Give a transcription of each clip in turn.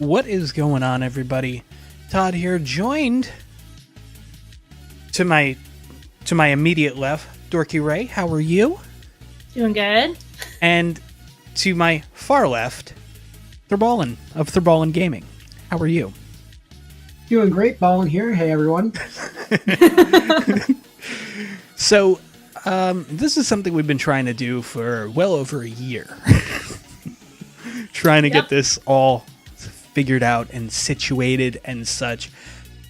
What is going on, everybody? Todd here, joined to my immediate left, DorkyRae. How are you? Doing good. And to my far left, Thrabalen of Thrabalen Gaming. How are you? Doing great, Ballin here. Hey, everyone. So, this is something we've been trying to do for well over a year. Trying to get this all figured out and situated and such.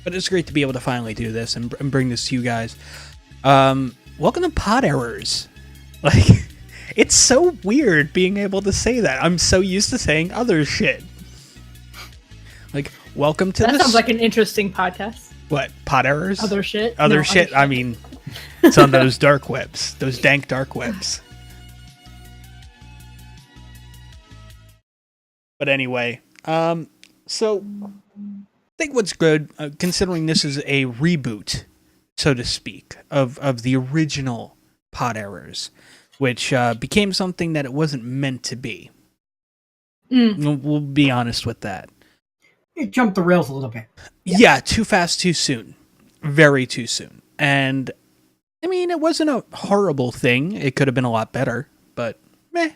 But it's great to be able to finally do this and bring this to you guys. Welcome to Pod Errors. Like, it's so weird being able to say that. I'm so used to saying other shit. Like, welcome to this. That sounds like an interesting podcast. What? Pod Errors? Other shit? Other shit? I mean, it's on those dark webs. Those dank dark webs. But anyway, so I think what's good, considering this is a reboot, so to speak, of the original Pod Errors, which became something that it wasn't meant to be. We'll be honest with that. It jumped the rails a little bit. Yeah, too fast, too soon. Very too soon. And, I mean, it wasn't a horrible thing. It could have been a lot better, but meh.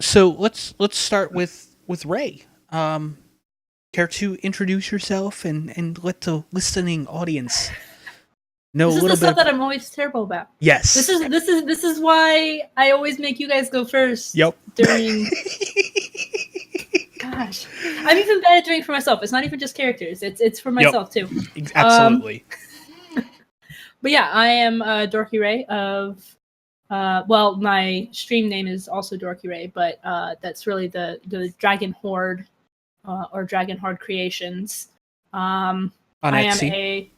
So let's start with Ray. Care to introduce yourself and let the listening audience know a little bit? This is the stuff that I'm always terrible about. Yes. This is why I always make you guys go first. Yep. During. Gosh, I'm even bad at doing it for myself. It's not even just characters. It's for myself too. Absolutely. But yeah, I am DorkyRae of. Well, my stream name is also DorkyRae, but that's really the Dragon Horde or Dragon Horde Creations. On Etsy?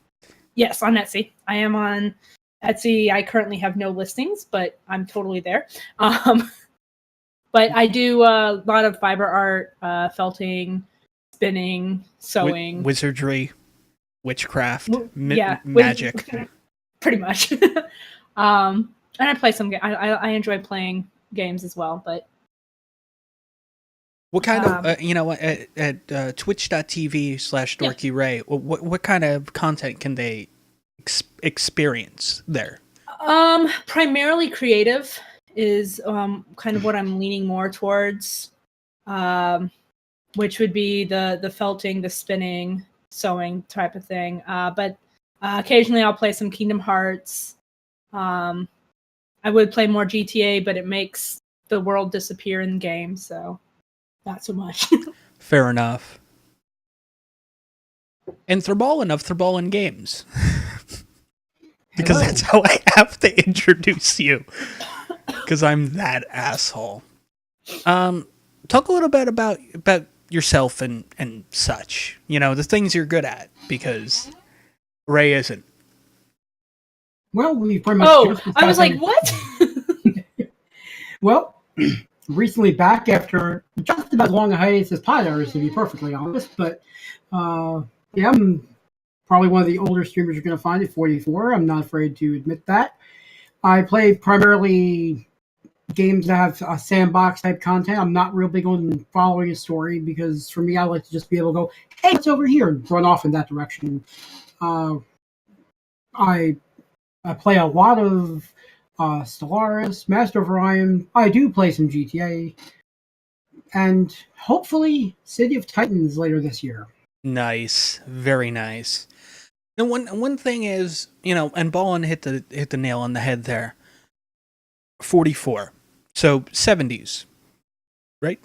Yes, on Etsy. I am on Etsy. I currently have no listings, but I'm totally there. But I do a lot of fiber art, felting, spinning, sewing. Wizardry, witchcraft, magic. Pretty much. And I play some games. I enjoy playing games as well, but... What kind of, at twitch.tv/DorkyRae, what kind of content can they experience there? Primarily creative is kind of what I'm leaning more towards, which would be the felting, the spinning, sewing type of thing. But occasionally I'll play some Kingdom Hearts. I would play more GTA, but it makes the world disappear in the game, so not so much. Fair enough. And Thrabalen of Thrabalen Games. Because that's how I have to introduce you. Because I'm that asshole. Talk a little bit about yourself and such. You know, the things you're good at, because Ray isn't. Well, we pretty much... Oh, I was like, what? Well, recently back after just about as long a hiatus as Pod Errors, to be perfectly honest, but yeah, I'm probably one of the older streamers you're going to find at 44. I'm not afraid to admit that. I play primarily games that have a sandbox type content. I'm not real big on following a story, because for me, I like to just be able to go, hey, it's over here, and run off in that direction. I play a lot of Stellaris, Master of Orion. I do play some GTA, and hopefully City of Titans later this year. Nice, very nice. And one thing is, and Ballin hit the nail on the head there. 44, so 70s, right?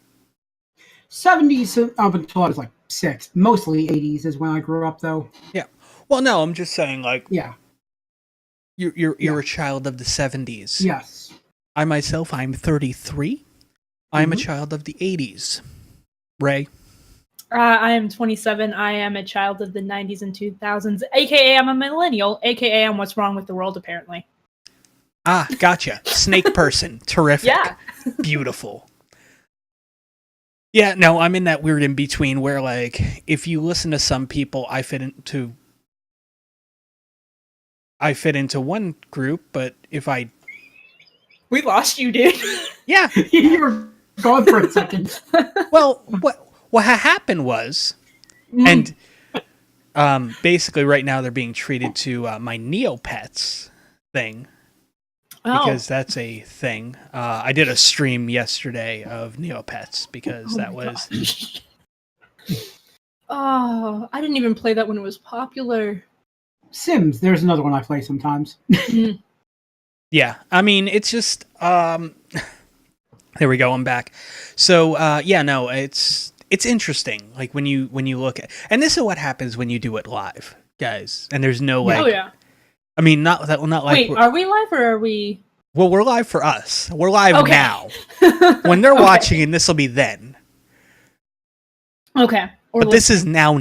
70s up until I was like 6. Mostly 80s is when I grew up, though. Yeah. Well, no, I'm just saying, like, yeah. You're a child of the 70s. Yes. I myself, I'm 33. I'm a child of the 80s. Ray? I am 27. I am a child of the 90s and 2000s, aka I'm a millennial, aka I'm what's wrong with the world, apparently. Ah, gotcha. Snake person. Terrific. Yeah. Beautiful. Yeah, no, I'm in that weird in between where, like, if you listen to some people, I fit into one group, but if I... We lost you, dude. Yeah. You were gone for a second. Well, what happened was, and basically right now they're being treated to my Neopets thing. Because that's a thing. I did a stream yesterday of Neopets because that was... Oh, I didn't even play that when it was popular. Sims, there's another one I play sometimes. Yeah, I mean, it's just... there we go, I'm back. So, no, it's interesting. Like, when you look at... And this is what happens when you do it live, guys. And there's no, like... Oh, yeah. I mean, not like... Wait, are we live or are we... Well, we're live for us. We're live now. When they're watching, and this will be then. Okay. But this is now.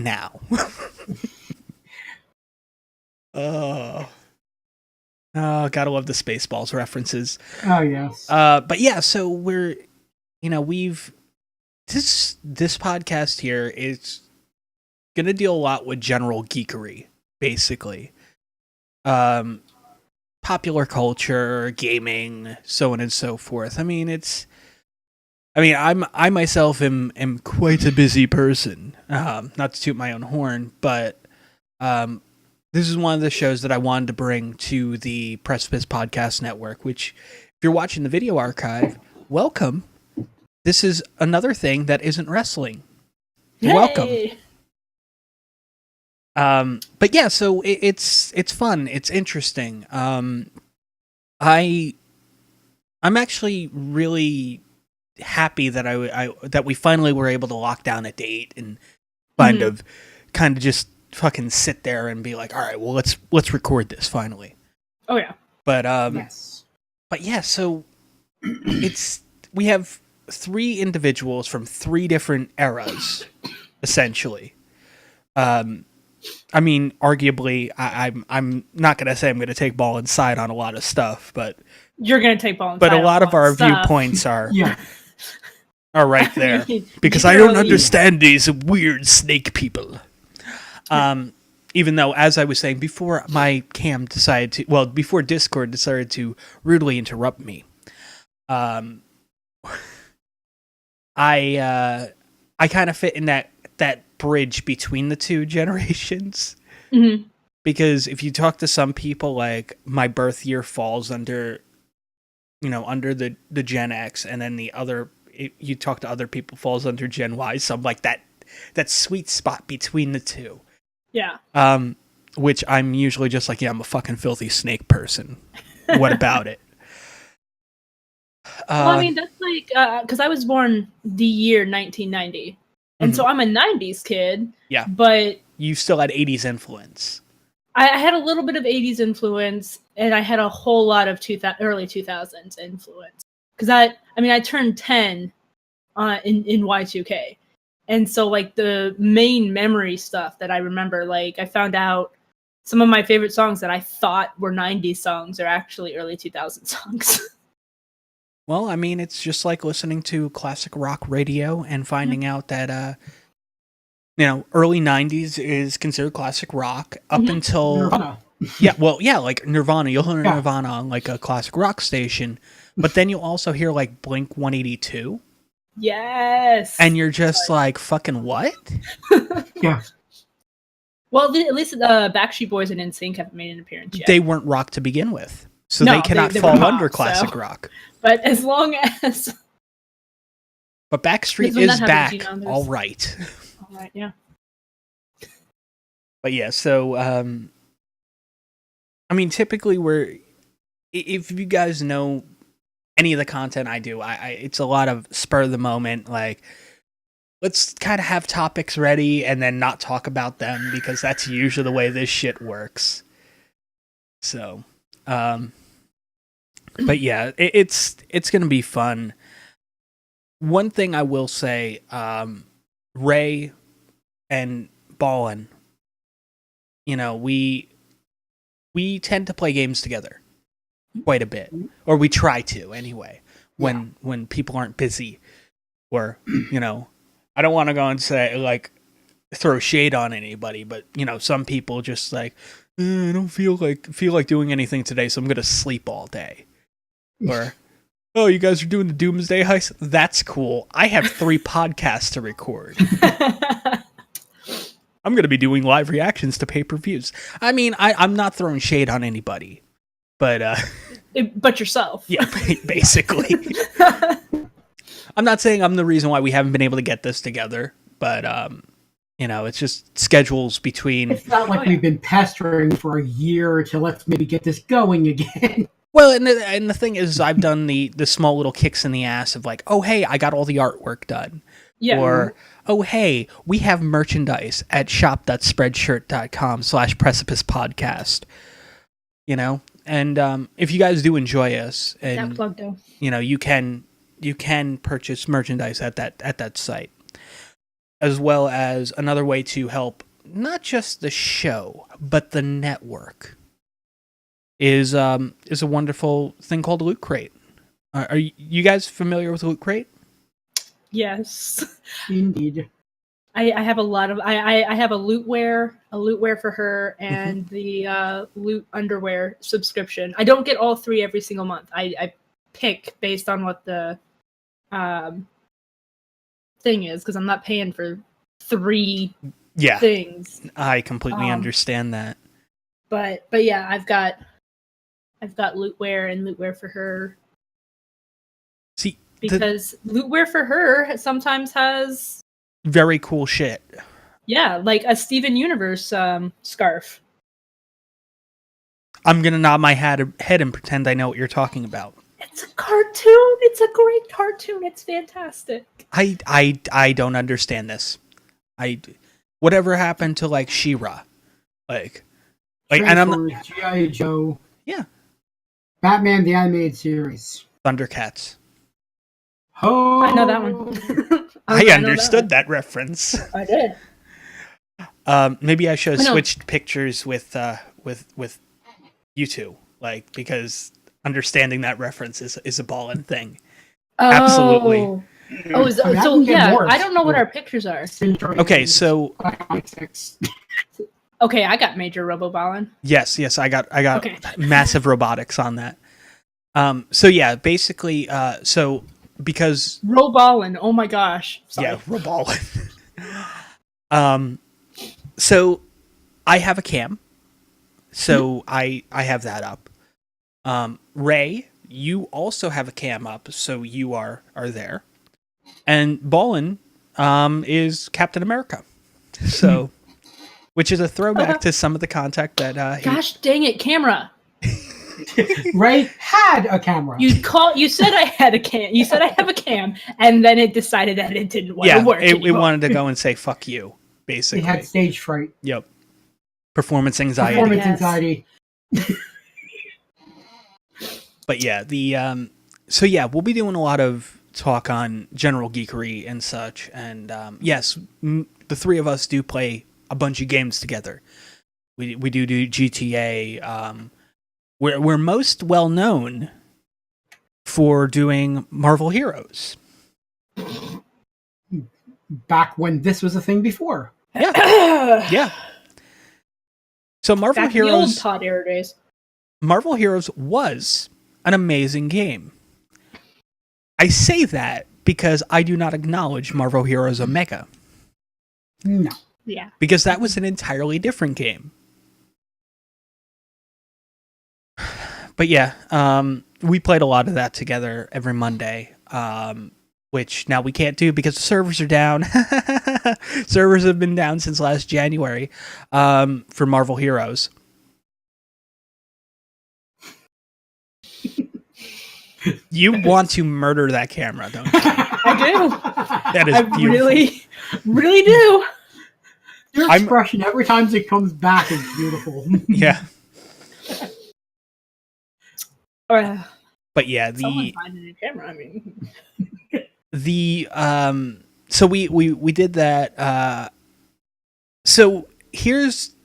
Gotta love the Spaceballs references. Oh, yes. But yeah, so we're, we've... This podcast here is gonna deal a lot with general geekery, basically. Popular culture, gaming, so on and so forth. I mean, I myself am quite a busy person. Not to toot my own horn, but this is one of the shows that I wanted to bring to the Precipice Podcast Network, which, if you're watching the video archive, welcome. This is another thing that isn't wrestling. You're welcome. But yeah, so it's fun. It's interesting. I'm actually really happy that that we finally were able to lock down a date and kind of just fucking sit there and be like, all right, well, let's record this finally. Oh yeah. But yes. But yeah, so we have 3 individuals from 3 different eras, essentially. I mean, arguably, I'm not gonna say I'm gonna take ball inside on a lot of stuff, but you're gonna take ball inside. But a lot of our stuff. viewpoints are Yeah. are right there because I don't understand these weird snake people. Even though, as I was saying before, my cam before Discord decided to rudely interrupt me. I kind of fit in that bridge between the 2 generations. Mm-hmm. Because if you talk to some people, like, my birth year falls under the Gen X, and then you talk to other people, falls under Gen Y. So I'm like that sweet spot between the 2. Yeah. Which I'm usually just like, yeah, I'm a fucking filthy snake person. What about it? Well, I mean, that's like, because I was born the year 1990. And so I'm a 90s kid. Yeah. But... You still had 80s influence. I had a little bit of 80s influence, and I had a whole lot of early 2000s influence. Because I turned 10 in Y2K. And so, like, the main memory stuff that I remember, like, I found out some of my favorite songs that I thought were 90s songs are actually early 2000s songs. Well, I mean, it's just like listening to classic rock radio and finding out that, early 90s is considered classic rock up until... Nirvana. Like Nirvana. You'll hear Nirvana on, like, a classic rock station. But then you'll also hear, like, Blink 182. Yes! And you're just like, fucking what? Yeah. Well, at least the Backstreet Boys and NSYNC haven't made an appearance yet. They weren't rock to begin with. So No, they cannot they fall were under rock, classic so. rock. But as long as... But Backstreet When that is happens, back. you know, there's- All right. All right, yeah. But yeah, so, I mean, typically if you guys know any of the content I do, it's a lot of spur of the moment, like, let's kind of have topics ready and then not talk about them because that's usually the way this shit works. So, but yeah, it's going to be fun. One thing I will say, Ray and Ballin, we tend to play games together quite a bit, or we try to anyway, when people aren't busy, or, I don't want to go and say, like, throw shade on anybody, but, some people just like, I don't feel like doing anything today, so I'm going to sleep all day. Or, Oh, you guys are doing the Doomsday Heist? That's cool. I have 3 podcasts to record. I'm going to be doing live reactions to pay-per-views. I mean, I'm not throwing shade on anybody, but But yourself. yeah, basically. I'm not saying I'm the reason why we haven't been able to get this together, but it's just schedules between. It's not like we've been pestering for a year to let's maybe get this going again. Well, and the thing is, I've done the small little kicks in the ass of like, oh hey, I got all the artwork done. Yeah. Or, oh, hey, we have merchandise at shop.spreadshirt.com/precipice podcast. And if you guys do enjoy us, and you can purchase merchandise at that site, as well as another way to help not just the show but the network is a wonderful thing called Loot Crate. Are you guys familiar with Loot Crate? Yes. Indeed. I have a lot of I have a lootwear for her, and the loot underwear subscription. I don't get all 3 every single month. I pick based on what the thing is, because I'm not paying for 3 things. I completely understand that. But yeah, I've got lootwear and lootwear for her. See, because lootwear for her sometimes has very cool shit. Yeah, like a Steven Universe scarf. I'm gonna nod my head and pretend I know what you're talking about. It's a cartoon. It's a great cartoon. It's fantastic. I don't understand this. Whatever happened to like She-Ra, like, and I'm not, G.I. Joe. Yeah. Batman the Animated Series. Thundercats. Oh, I know that one. I understood that reference. I did. Maybe I should have switched pictures with you two, like, because understanding that reference is a ballin' thing. Oh. Absolutely. Oh, so yeah, I don't know what our pictures are. Okay, so okay, I got Major Robo-Ballin. Yes, I got massive robotics on that. So yeah, basically, so because Robo-Ballin, oh my gosh. Sorry. Yeah, Robo-Ballin. So I have a cam, so I have that up. Ray, you also have a cam up, so you are there. And Ballin is Captain America. So which is a throwback to some of the contact that gosh dang it, camera. Ray had a camera. You said I had a cam. You said I have a cam, and then it decided that it didn't want to work. It wanted to go and say "fuck you," basically. It had stage fright. Yep. Performance anxiety. Anxiety. But yeah, so yeah, we'll be doing a lot of talk on general geekery and such, and yes, the 3 of us do play a bunch of games together. We do GTA. We're most well known for doing Marvel Heroes. Back when this was a thing before. Yeah. Yeah. So Marvel Back Heroes. In the old Todd era days. Marvel Heroes was an amazing game. I say that because I do not acknowledge Marvel Heroes Omega. No. Yeah. Because that was an entirely different game. But yeah, we played a lot of that together every Monday, which now we can't do because the servers are down. Servers have been down since last January for Marvel Heroes. You want to murder that camera, don't you? I do. That is beautiful. Really, really do. Your expression every time it comes back is beautiful. Yeah. But yeah, someone find a new camera. I mean, so we did that. So here's,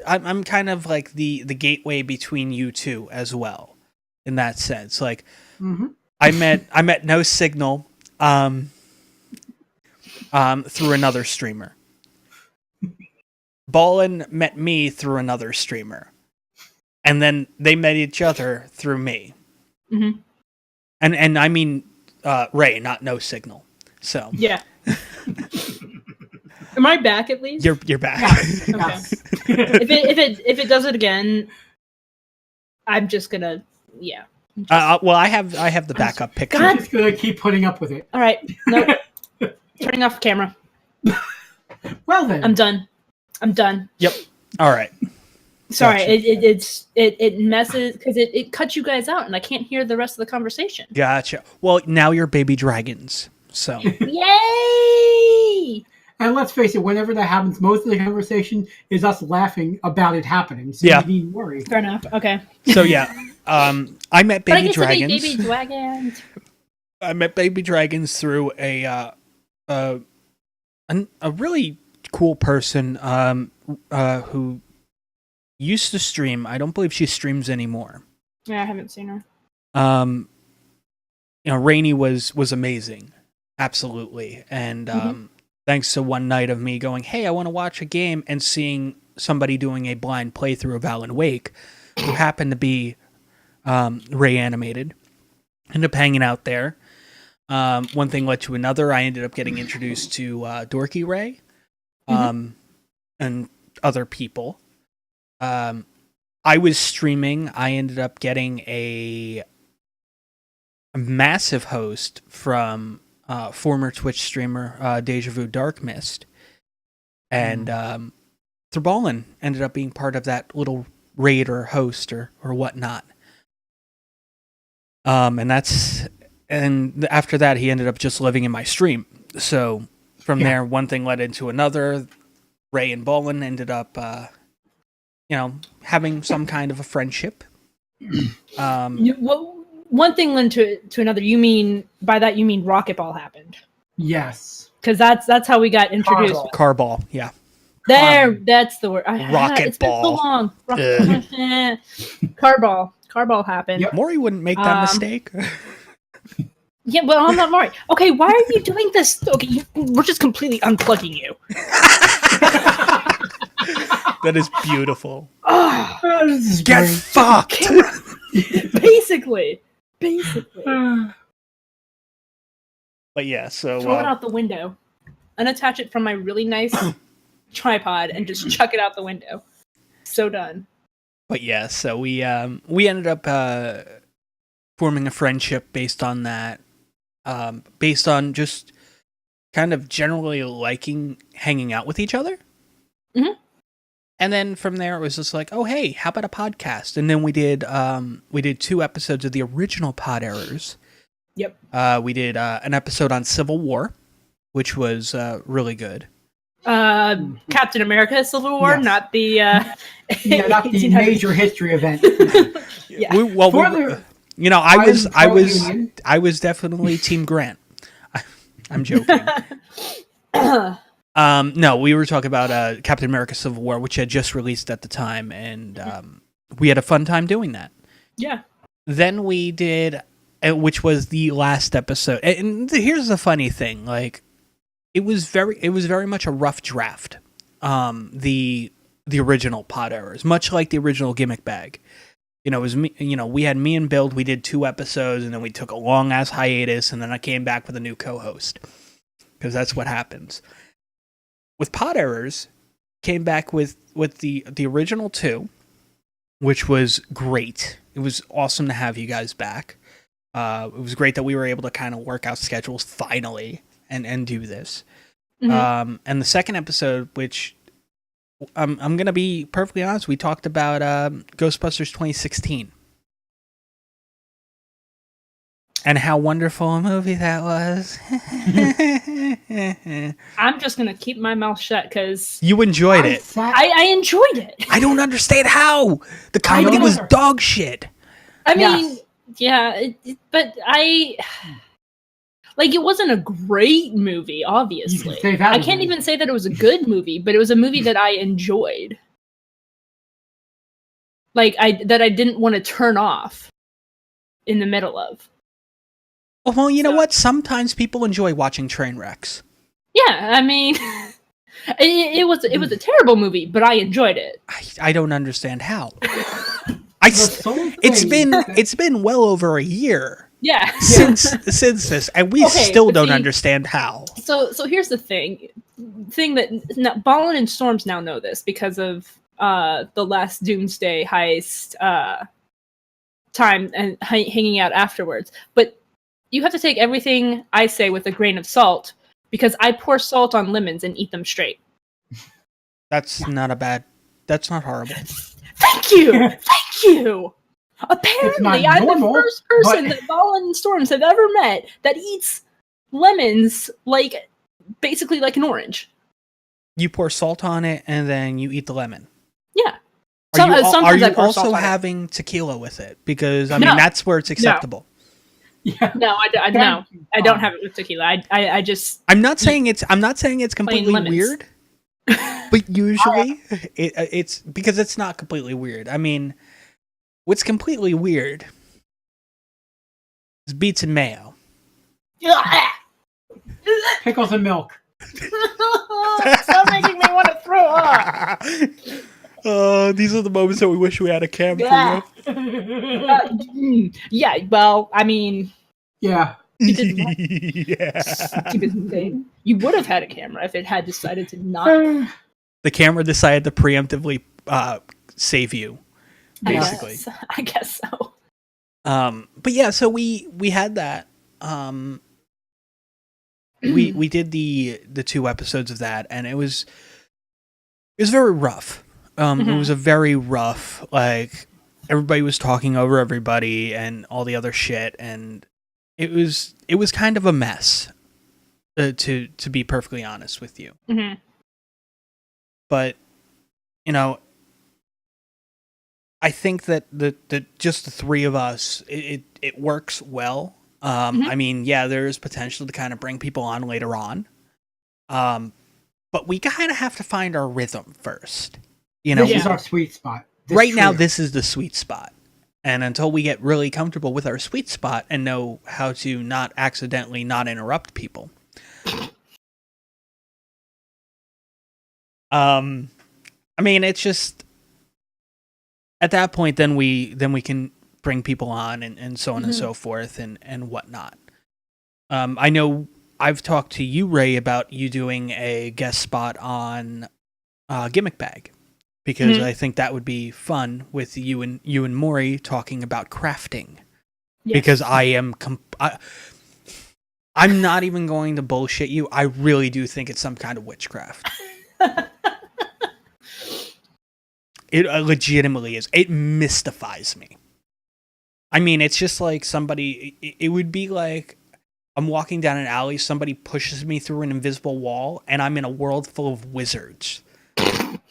I'm kind of like the gateway between you two as well, in that sense. Like, I met No Signal through another streamer. Ballin met me through another streamer. And then they met each other through me. And I mean Ray, not no signal. So Yeah. Am I back at least? you're back. Okay. if it does it again, I'm just gonna Well, I have the backup picture. I'm just gonna keep putting up with it. All right. Nope. Turning off camera. Well then, I'm done. Yep. All right. Sorry, Gotcha. it messes because it cuts you guys out and I can't hear the rest of the conversation. Gotcha. Well, now you're baby dragons. So Yay! and let's face it, whenever that happens, most of the conversation is us laughing about it happening. So Yeah. you needn't worry. Fair enough. Okay. so yeah. I met But I baby get to be dragons. baby dragons. I met baby dragons through a really cool person who used to stream. I don't believe she streams anymore. Yeah, I haven't seen her. Rainey was amazing, absolutely. And thanks to one night of me going, hey, I want to watch a game, and seeing somebody doing a blind playthrough of Alan Wake, who happened to be Ray animated, ended up hanging out there. One thing led to another. I ended up getting introduced to DorkyRae, and other people. I was streaming. I ended up getting a massive host from former Twitch streamer Deja Vu Dark Mist, and Thrabalen ended up being part of that little raid or host or whatnot. And after that, he ended up just living in my stream. So from there, one thing led into another. Ray and Ballin ended up, having some kind of a friendship. One thing led to another. You mean Rocket Ball happened? Yes. Because that's how we got introduced. Carball, yeah. That's the word. Rocket it's been so Ball. long. Carball happened. Yep. Maury wouldn't make that mistake. Yeah, well, I'm not Maury. Okay, why are you doing this? Okay, we're just completely unplugging you. That is beautiful. This is Get great. fucked! Basically. But yeah, so Throw it out the window. Unattach it from my really nice tripod and just chuck it out the window. So done. But yeah, so we ended up forming a friendship based on that. Based on just kind of generally liking hanging out with each other. Mm-hmm. And then from there, it was just like, oh, hey, how about a podcast? And then we did 2 episodes of the original Pod Errors. Yep. We did an episode on Civil War, which was really good. Captain America Civil War, Yes. not the... not the major history event. Yeah. I was definitely Team Grant. I'm joking. No, we were talking about Captain America Civil War, which had just released at the time, and we had a fun time doing that. Yeah. Then we did, which was the last episode. And here's the funny thing: like, it was very much a rough draft. The original Pod Errors, much like the original Gimmick Bag. It was me. We had me and Build. We did 2 episodes, and then we took a long ass hiatus, and then I came back with a new co-host because that's what happens. With Pod Errors, came back with the original 2, which was great. It was awesome to have you guys back. It was great that we were able to kind of work out schedules finally and do this. Mm-hmm. And the second episode, which I'm going to be perfectly honest, we talked about Ghostbusters 2016. And how wonderful a movie that was. I'm just going to keep my mouth shut because You enjoyed it. I enjoyed it. I don't understand how. The comedy was dog shit. I mean, yeah, but it wasn't a great movie, obviously. I can't even say that it was a good movie, but it was a movie that I enjoyed. That I didn't want to turn off in the middle of. Well, you know what? Sometimes people enjoy watching train wrecks. Yeah, I mean, it was a terrible movie, but I enjoyed it. I don't understand how. It's been well over a year Yeah. since this, and we Okay, still but don't see- understand how. So here's the thing that Ballin and Storms now know this because of the last Doomsday heist time and hanging out afterwards. But you have to take everything I say with a grain of salt because I pour salt on lemons and eat them straight. That's not horrible. Thank you. Thank you. Apparently, I'm normal, the first person but- that Ballin and Storms have ever met that eats lemons basically like an orange. You pour salt on it and then you eat the lemon. Yeah. Are you I pour salt also on it. having tequila with it? Because I mean that's where it's acceptable. Yeah. No, I don't have it with tequila. I just. I'm not saying it's completely lemons. weird, but usually it's because it's not completely weird. I mean, what's completely weird is beets and mayo. Pickles and milk. Stop making me want to throw up. These are the moments that we wish we had a camera. Yeah, well, I mean, Yeah. you did not. Yeah. Stupid thing. You would have had a camera if it had decided to not. The camera decided to preemptively save you, basically. I guess so. But yeah, so we had that. We did the 2 episodes of that, and it was very rough. It was a very rough, like, everybody was talking over everybody and all the other shit, and it was kind of a mess, to be perfectly honest with you. Mm-hmm. But, you know, I think that the just the 3 of us, it works well. I mean, yeah, there is potential to kind of bring people on later on. But we kind of have to find our rhythm first. You know, This is our sweet spot. right now, this is the sweet spot. And until we get really comfortable with our sweet spot and know how to not accidentally not interrupt people. I mean, it's just at that point, then we can bring people on and so on and so forth and whatnot. I know I've talked to you, Ray, about you doing a guest spot on Gimmick Bag. Because I think that would be fun with you and Maury talking about crafting. Yes. Because I'm not even going to bullshit you. I really do think it's some kind of witchcraft. It legitimately is. It mystifies me. I mean, it's just like somebody. It would be like I'm walking down an alley. Somebody pushes me through an invisible wall, and I'm in a world full of wizards.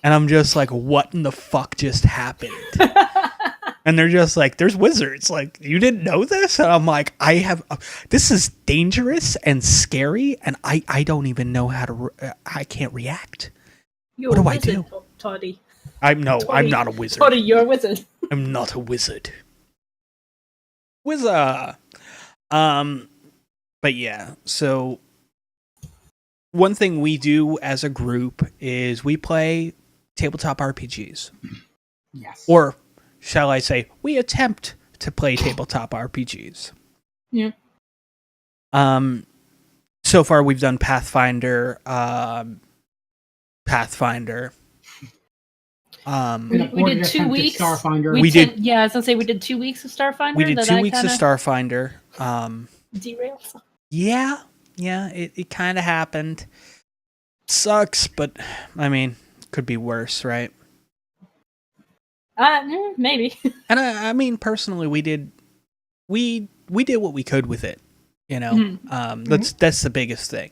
And I'm just like, what in the fuck just happened? And they're just like, there's wizards. Like, you didn't know this? And I'm like, this is dangerous and scary. And I don't even know how to, I can't react. You're what do a I wizard, do? Toddy. I'm not a wizard. Toddy, you're a wizard. I'm not a wizard. Wizard. But yeah, so one thing we do as a group is we play tabletop RPGs. Yes. Or shall I say, we attempt to play tabletop RPGs. Yeah. So far we've done Pathfinder. We did 2 weeks. Starfinder. We did. Yeah, I was gonna say we did 2 weeks of Starfinder. We did 2 weeks of Starfinder. Derails. Yeah, it kind of happened. Sucks, but I mean, could be worse, right? Maybe. And I mean, personally, we did what we could with it. You know, that's the biggest thing.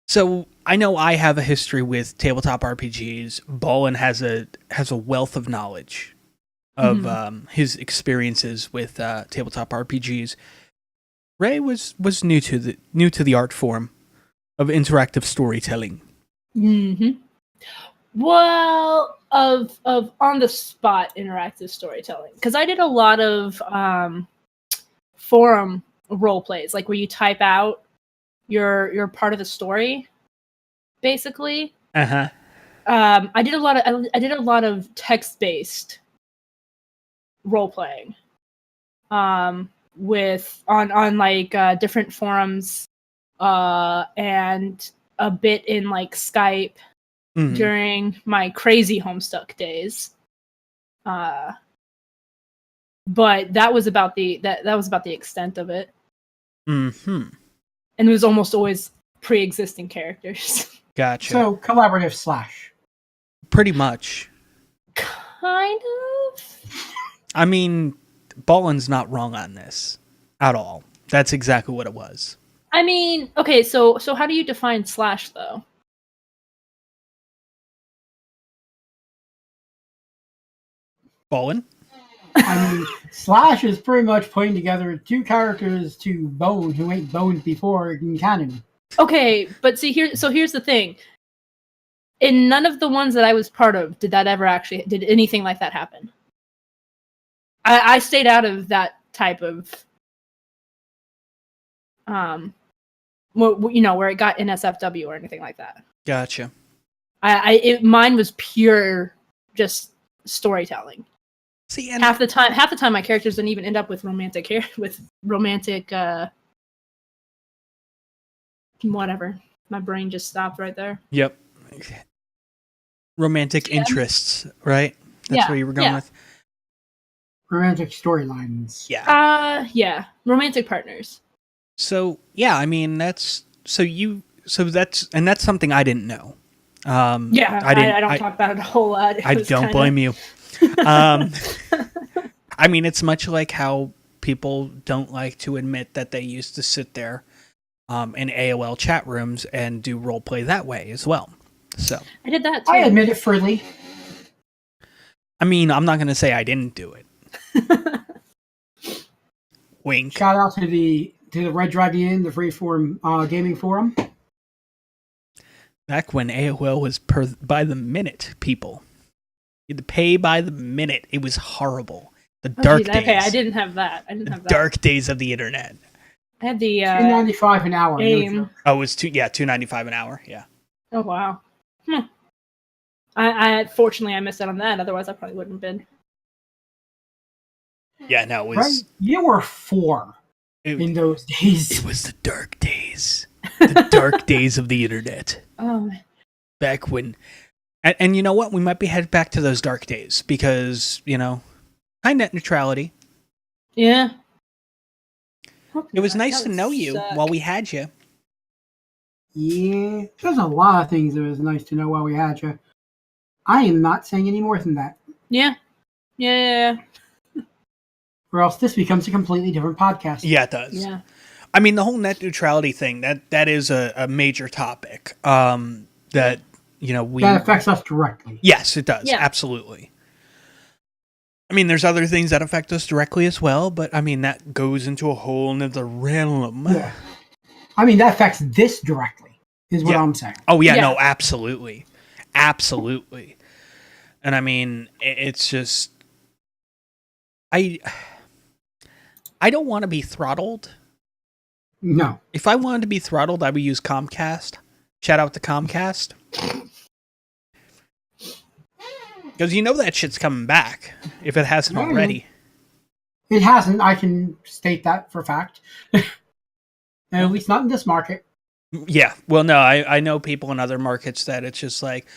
So I know I have a history with tabletop RPGs. Ballin has a wealth of knowledge of his experiences with tabletop RPGs. Ray was new to the art form of interactive storytelling. Mm-hmm. Well, of on the spot interactive storytelling, because I did a lot of forum role plays, like where you type out your part of the story, basically. I did a lot of text based role playing. with on like different forums, and a bit in like Skype during my crazy Homestuck days. But that was about the extent of it. Mm-hmm. And it was almost always pre-existing characters. Gotcha. So collaborative / Pretty much. Kind of. I mean, Ballin's not wrong on this at all. That's exactly what it was. I mean, okay, so how do you define / though? Ballin? I mean, / is pretty much putting together two characters to bone who ain't boned before in canon. Okay, but see here's the thing. In none of the ones that I was part of did anything like that happen. I stayed out of that type of where it got NSFW or anything like that. Gotcha. Mine was pure just storytelling. See, and half the time my characters didn't even end up with romantic whatever. My brain just stopped right there. Yep. Romantic interests, right? That's where you were going with? Romantic storylines. Yeah. Yeah. Romantic partners. So, yeah, I mean, that's something I didn't know. I don't talk about it a whole lot. I don't blame you. I mean, it's much like how people don't like to admit that they used to sit there in AOL chat rooms and do role play that way as well. So I did that too. I admit it freely. I mean, I'm not going to say I didn't do it. Wink. Shout out to the Red Dragon, the freeform gaming forum. Back when AOL was by the minute, people. You had to pay by the minute. It was horrible. The dark days. Okay, I didn't have that. Dark days of the internet. I had the $2.95 an hour. game. Oh, it was $2.95 an hour. Yeah. Oh wow. I fortunately I missed out on that. Otherwise, I probably wouldn't have been. Yeah, no, it was. Right? You were 4 in those days. It was the dark days. The dark days of the internet. Oh. Back when. And you know what? We might be headed back to those dark days because, high net neutrality. Yeah. It was nice to know you while we had you. Yeah, there's a lot of things that was nice to know while we had you. I am not saying any more than that. Yeah. Or else this becomes a completely different podcast. Yeah, it does. Yeah. I mean, the whole net neutrality thing, that is a major topic. That affects us directly. Yes, it does. Yeah. Absolutely. I mean, there's other things that affect us directly as well, but I mean, that goes into a whole nother realm. Yeah. I mean, that affects this directly, is what I'm saying. Oh, yeah, no, absolutely. Absolutely. And I mean, it's just... I don't want to be throttled. No. If I wanted to be throttled, I would use Comcast. Shout out to Comcast. Because that shit's coming back, if it hasn't already. It hasn't. I can state that for fact. At least not in this market. Yeah. Well, no, I know people in other markets that it's just like,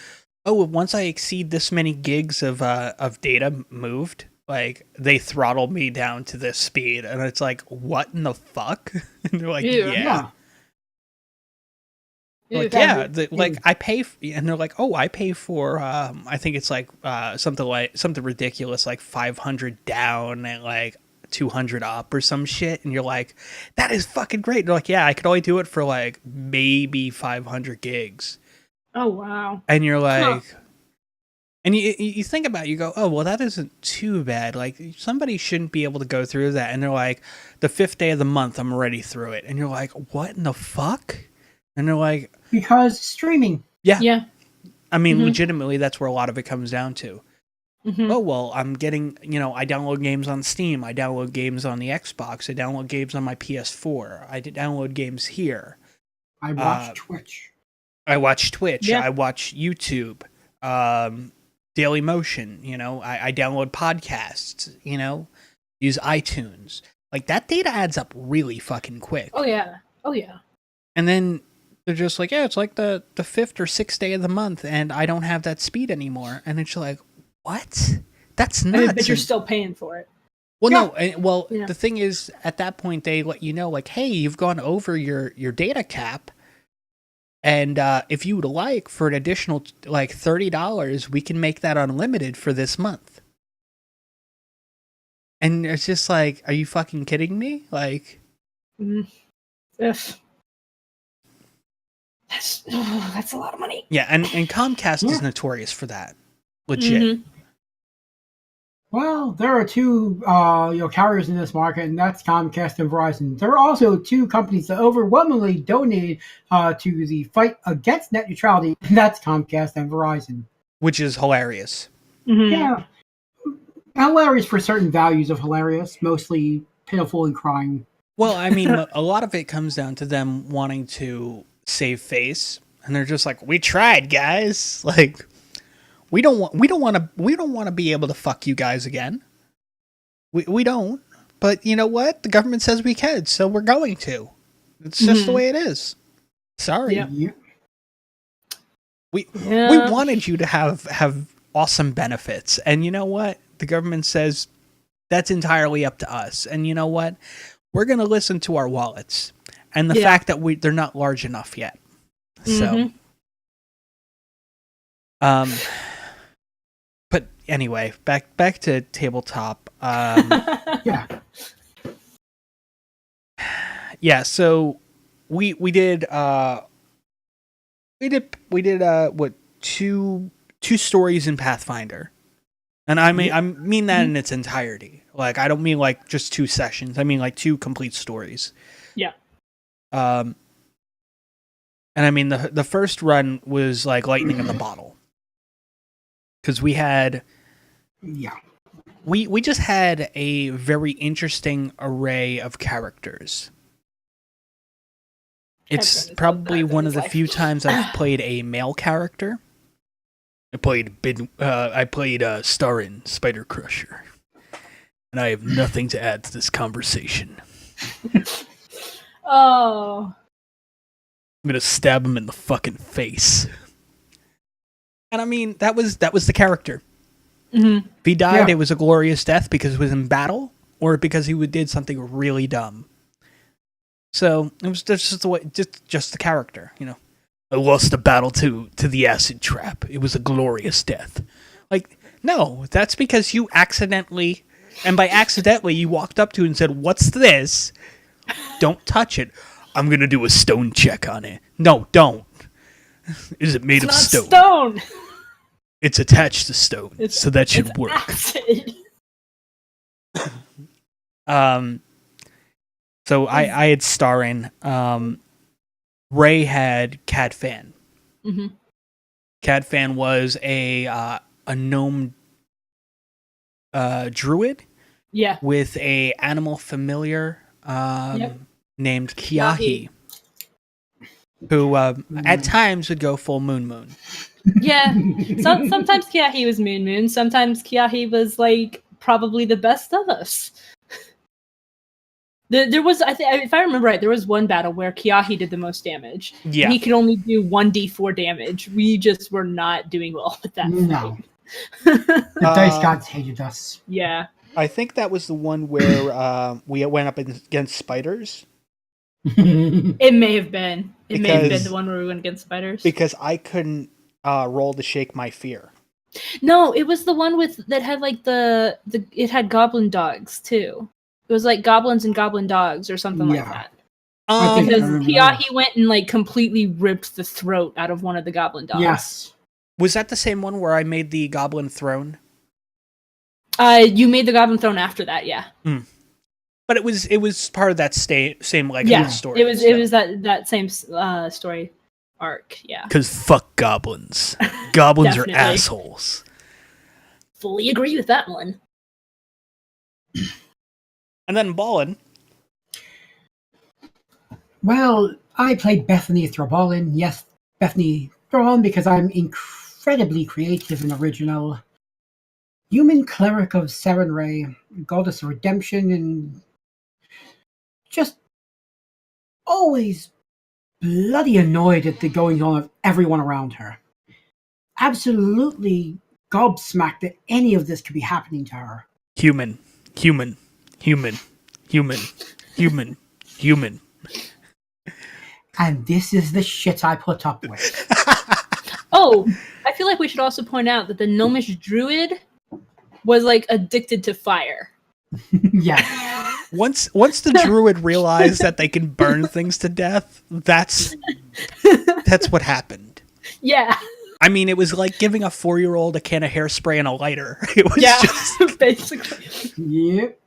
oh, once I exceed this many gigs of data moved, like, they throttle me down to this speed. And it's like, what in the fuck? And they're like, yeah. Like, I pay, and they're like, oh, I pay for, I think it's like, something ridiculous, like 500 down and like 200 up or some shit. And you're like, that is fucking great. And they're like, yeah, I could only do it for like maybe 500 gigs. Oh, wow. And you're like, and you think about it, you go, oh, well, that isn't too bad. Like, somebody shouldn't be able to go through that. And they're like, the 5th day of the month, I'm already through it. And you're like, what in the fuck? And they're like... Because streaming. Yeah. I mean, legitimately, that's where a lot of it comes down to. Oh, well, I'm getting... I download games on Steam. I download games on the Xbox. I download games on my PS4. I download games here. I watch Twitch. I watch Twitch. Yeah. I watch YouTube. Daily Motion. I download podcasts. use iTunes. Like, that data adds up really fucking quick. Oh yeah. And then they're just like, yeah, it's like the 5th or 6th day of the month, and I don't have that speed anymore. And it's like, what? That's nuts. But you're still paying for it. Well, Yeah. no. The thing is, at that point, they let you know, like, hey, you've gone over your data cap. And if you would like, for an additional, like, $30, we can make that unlimited for this month. And it's just like, are you fucking kidding me? Like, That's a lot of money. yeah, and Comcast is notorious for that. Legit. Mm-hmm. Well, there are two carriers in this market, and that's Comcast and Verizon. There are also two companies that overwhelmingly donate to the fight against net neutrality, and that's Comcast and Verizon. Which is hilarious. Mm-hmm. Yeah. Hilarious for certain values of hilarious, mostly pitiful and crying. Well, I mean, a lot of it comes down to them wanting to save face, and they're just like, "We tried, guys. Like, we don't want to be able to fuck you guys again. We don't. But you know what? The government says we can, so we're going to. It's just the way it is. Sorry. Yep. We wanted you to have awesome benefits, and you know what? The government says that's entirely up to us. And you know what? We're going to listen to our wallets and the fact that they're not large enough yet. So, but anyway, back to tabletop. Yeah. So we did what two stories in Pathfinder. And I mean that in its entirety. Like, I don't mean like just 2 sessions. I mean like 2 complete stories. Yeah. And I mean the first run was like lightning in the bottle. Cuz we had we just had a very interesting array of characters. It's probably one of the few times I've played a male character. I played Starin, Spider Crusher, and I have nothing to add to this conversation. Oh, I'm gonna stab him in the fucking face. And I mean, that was the character. Mm-hmm. If he died, it was a glorious death because he was in battle, or because he did something really dumb. So it was just the way, just the character, you know. I lost the battle to the acid trap. It was a glorious death. Like, no, that's because you accidentally, and by accidentally, you walked up to it and said, "What's this? Don't touch it. I'm going to do a stone check on it." No, don't. Is it made of stone? Stone. It's attached to stone, so that should work. Acid. So I had Starin. Ray had Cadfan. Mm-hmm. Cadfan was a gnome druid. Yeah. With a animal familiar named Kiahi. Who at times would go full moon. Yeah. Sometimes Kiahi was moon. Sometimes Kiahi was like probably the best of us. There was, if I remember right, there was one battle where Kiahi did the most damage. Yeah. He could only do 1d4 damage. We just were not doing well with that. No. The dice gods hated us. Yeah. I think that was the one where we went up against spiders. It may have been. It may have been Because- the one where we went against spiders. Because I couldn't roll to shake my fear. No, it was the one that had like it had goblin dogs too. It was like goblins and goblin dogs or something like that. Because Kiahi went and like completely ripped the throat out of one of the goblin dogs. Yes. Was that the same one where I made the goblin throne? You made the goblin throne after that, yeah. But it was part of that same like story. It was that same story arc, yeah. Because fuck goblins. Goblins are Definitely. assholes. Fully agree with that one. And then Ballin. Well, I played Bethany Thrabalen. Yes, Bethany Thrabalen, because I'm incredibly creative and original. human cleric of Serenray, goddess of redemption, and just always bloody annoyed at the goings on of everyone around her. Absolutely gobsmacked that any of this could be happening to her. Human. And this is the shit I put up with. Oh, I feel like we should also point out that the gnomish druid was like addicted to fire. Yeah. Once the druid realized that they can burn things to death, that's what happened. Yeah. I mean, it was like giving a 4-year-old a can of hairspray and a lighter. It was just basically. Yep.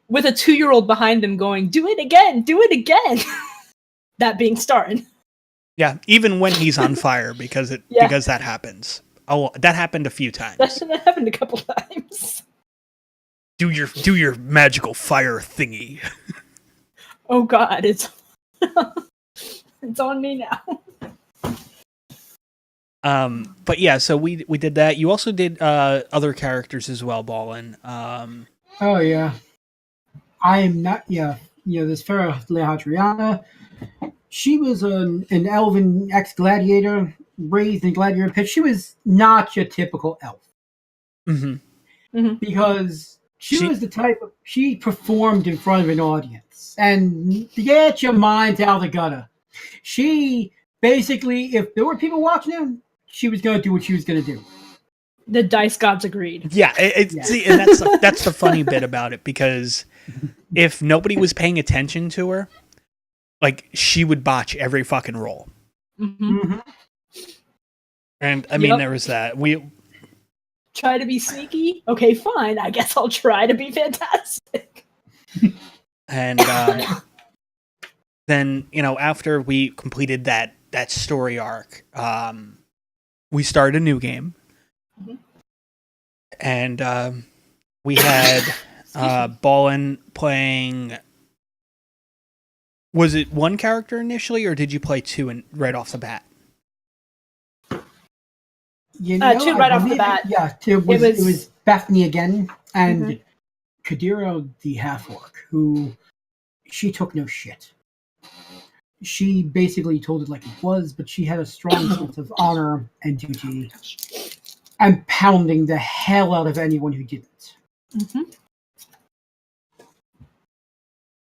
With a 2-year-old behind them going, do it again. That being Starn. yeah. Even when he's on fire, because that happens. Oh, that happened a few times. That happened a couple times. Do your magical fire thingy. Oh God, it's on me now. But yeah, so we did that. You also did other characters as well, Ballin. Oh yeah. I am not. Yeah. This Farah Lehatriana. She was an elven ex-gladiator, raised in gladiator pit. She was not your typical elf. Mm-hmm. Because she was the type of... She performed in front of an audience. And get your mind out of the gutter. She basically, if there were people watching her, she was going to do what she was going to do. The dice gods agreed. Yeah, see, and that's the funny bit about it, because if nobody was paying attention to her, like, she would botch every fucking roll. Mm-hmm. And I mean, there was that. We try to be sneaky. Okay, fine. I guess I'll try to be fantastic. And then, after we completed that story arc, we started a new game. Mm-hmm. And we had Ballin playing. Was it one character initially, or did you play two right off the bat? Two right off the bat. Yeah, it was Bethany again, and Kadira the half-orc, who she took no shit. She basically told it like it was, but she had a strong sense of honor and duty, and pounding the hell out of anyone who didn't. Mm-hmm.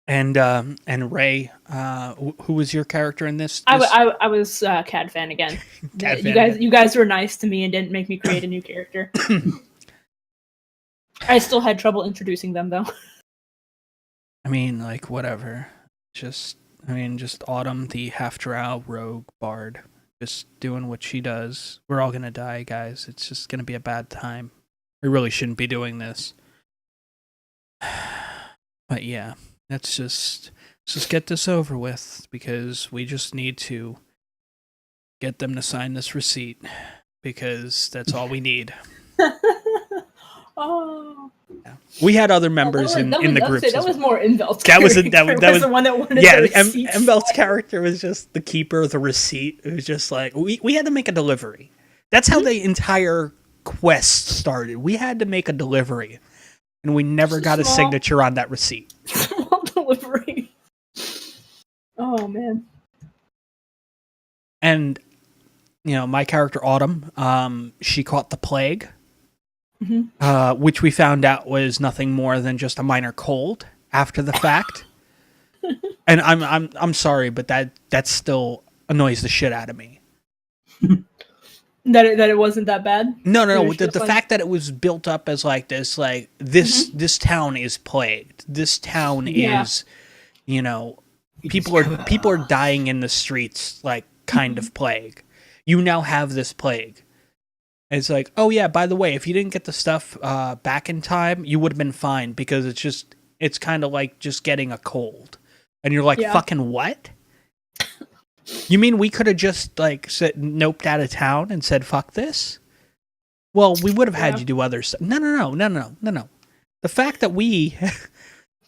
And Ray, who was your character in this? I was Cad Fan again. You guys were nice to me and didn't make me create a new character. I still had trouble introducing them though. I mean, like, whatever. Just Autumn, the half-drow rogue bard, just doing what she does. We're all gonna die, guys. It's just gonna be a bad time. We really shouldn't be doing this. But yeah. Let's just get this over with, because we just need to get them to sign this receipt, because that's all we need. Oh, yeah. We had other members in the group. That was more Envel's that was the one that wanted yeah, the receipts. Envel's character was just the keeper of the receipt. It was just like, we had to make a delivery. That's how the entire quest started. We had to make a delivery, and we never got a signature on that receipt. Delivery. Oh man. And my character Autumn, she caught the plague, which we found out was nothing more than just a minor cold after the fact. And I'm sorry, but that still annoys the shit out of me. That it wasn't that bad? No. The fact that it was built up as like this, this town is plagued. This town is, people are dying in the streets, like, kind of plague. You now have this plague. And it's like, oh yeah, by the way, if you didn't get the stuff back in time, you would have been fine, because it's kind of like just getting a cold. And you're like, fucking what? You mean we could have just, like, noped out of town and said, fuck this? Well, we would have had you do other stuff. No. The fact that we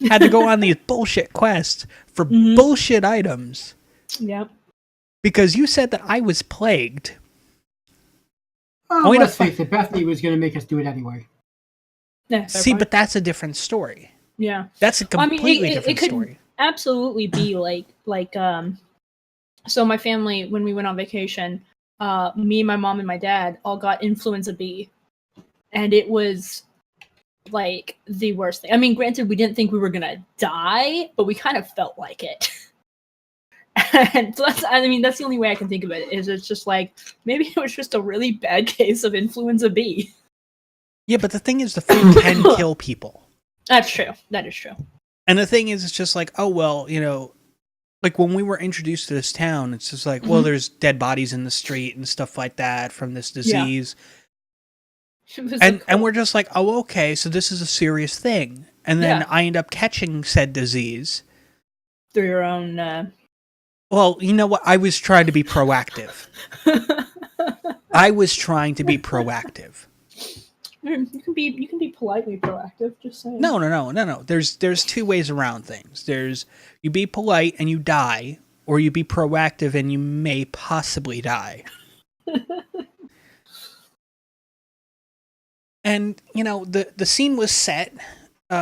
had to go on these bullshit quests for bullshit items. Yep. Because you said that I was plagued. Well, let's face it, Bethany was going to make us do it anyway. Yeah, fair See, point. but that's a different story. Yeah. That's a completely different it could story. absolutely be so my family, when we went on vacation, me, my mom, and my dad all got influenza B, and it was like the worst thing. I mean, granted, we didn't think we were gonna die, but we kind of felt like it. And so that's the only way I can think of it, is it's just like maybe it was just a really bad case of influenza B. Yeah, but the thing is, the food can kill people. That's true. That is true. And the thing is, it's just like, oh, well, you know, like when we were introduced to this town, it's just like, well, there's dead bodies in the street and stuff like that from this disease. And we're just like, oh, okay, so this is a serious thing. And then I end up catching said disease. Through your own... Well, you know what? I was trying to be proactive. I was trying to be proactive. You can be politely proactive, just saying. No. There's two ways around things. There's you be polite and you die, or you be proactive and you may possibly die. And, you know, the scene was set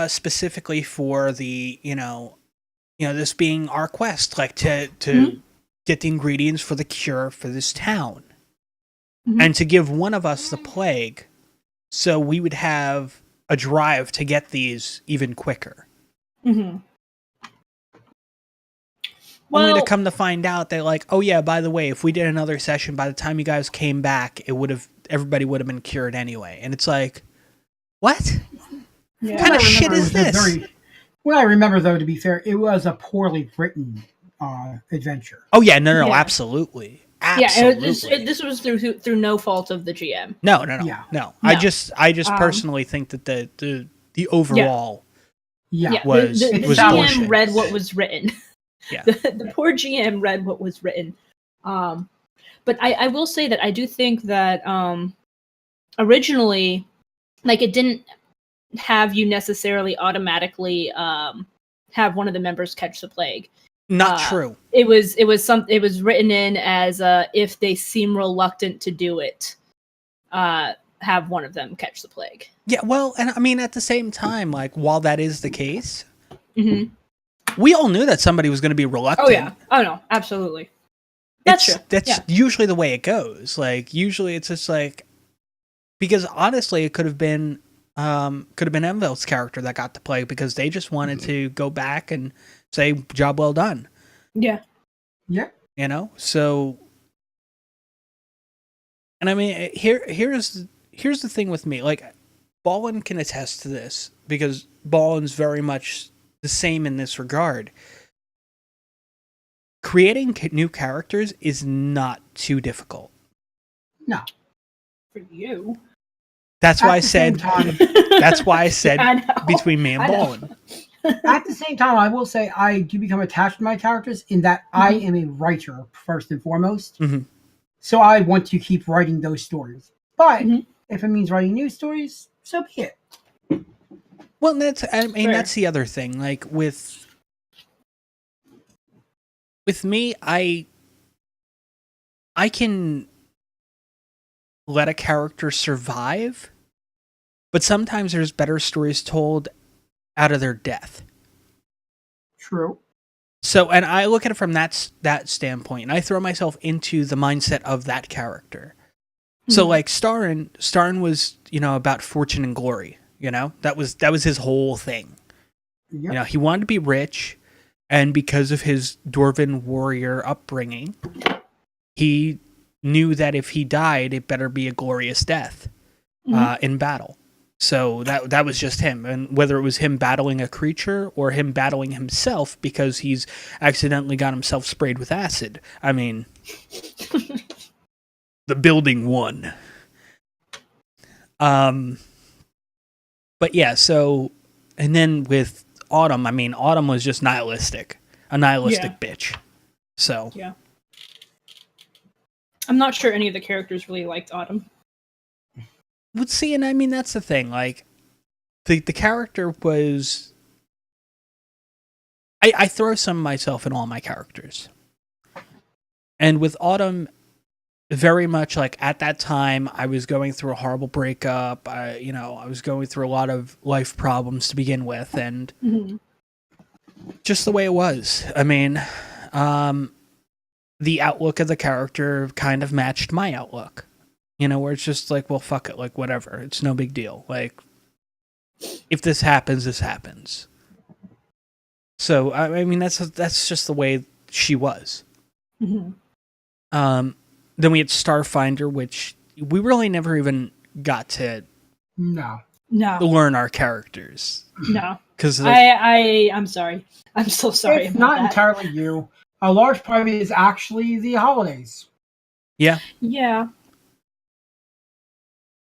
specifically for the, you know, this being our quest, like to get the ingredients for the cure for this town. And to give one of us the plague, so we would have a drive to get these even quicker. Well, only to come to find out that, like, oh yeah, by the way, if we did another session, by the time you guys came back, everybody would have been cured anyway. And it's like, what? Yeah. What kind of shit is this? What I remember, though, to be fair, it was a poorly written adventure. Oh yeah, no, absolutely. Absolutely. Yeah, this was through no fault of the GM. No. No. I just personally think that the overall was the was GM bullshit. read what was written. Yeah. The poor GM read what was written. But I will say that I do think that originally, like, it didn't have you necessarily automatically have one of the members catch the plague. Not true. It was written in as if they seem reluctant to do it, have one of them catch the plague. Yeah, well, and I mean, at the same time, like, while that is the case, we all knew that somebody was going to be reluctant. Oh yeah. Oh no, absolutely. That's true. That's usually the way it goes. Like, usually it's just like, because honestly, it could have been Envel's character that got the plague because they just wanted to go back and say, job well done. Yeah. Yeah. You know? So, and I mean, here's the thing with me. Like, Ballin can attest to this because Ballin's very much the same in this regard. Creating new characters is not too difficult. No. For you. That's why I said. That's why I said between me and Ballin. At the same time, I will say I do become attached to my characters in that I am a writer first and foremost. So I want to keep writing those stories. But if it means writing new stories, so be it. Well, that's the other thing. Like with me, I can let a character survive, but sometimes there's better stories told out of their death. True. So, and I look at it from that standpoint, and I throw myself into the mindset of that character. So, like Starn was, about fortune and glory. That was his whole thing. Yep. He wanted to be rich, and because of his Dwarven warrior upbringing, he knew that if he died, it better be a glorious death in battle. So that was just him. And whether it was him battling a creature or him battling himself because he's accidentally got himself sprayed with acid. I mean, the building won. But yeah, so, and then with Autumn, Autumn was just nihilistic. A nihilistic bitch. So. Yeah. I'm not sure any of the characters really liked Autumn. But see, and that's the thing. Like, the character was. I throw some of myself in all my characters. And with Autumn, very much like at that time I was going through a horrible breakup. I was going through a lot of life problems to begin with, and just the way it was. I mean, the outlook of the character kind of matched my outlook. Where it's just like, well, fuck it, like whatever. It's no big deal. Like, if this happens, this happens. So I mean, that's just the way she was. Then we had Starfinder, which we really never even got to learn our characters. No, because I'm sorry. I'm so sorry. It's not entirely you. A large part of it is actually the holidays. Yeah. Yeah.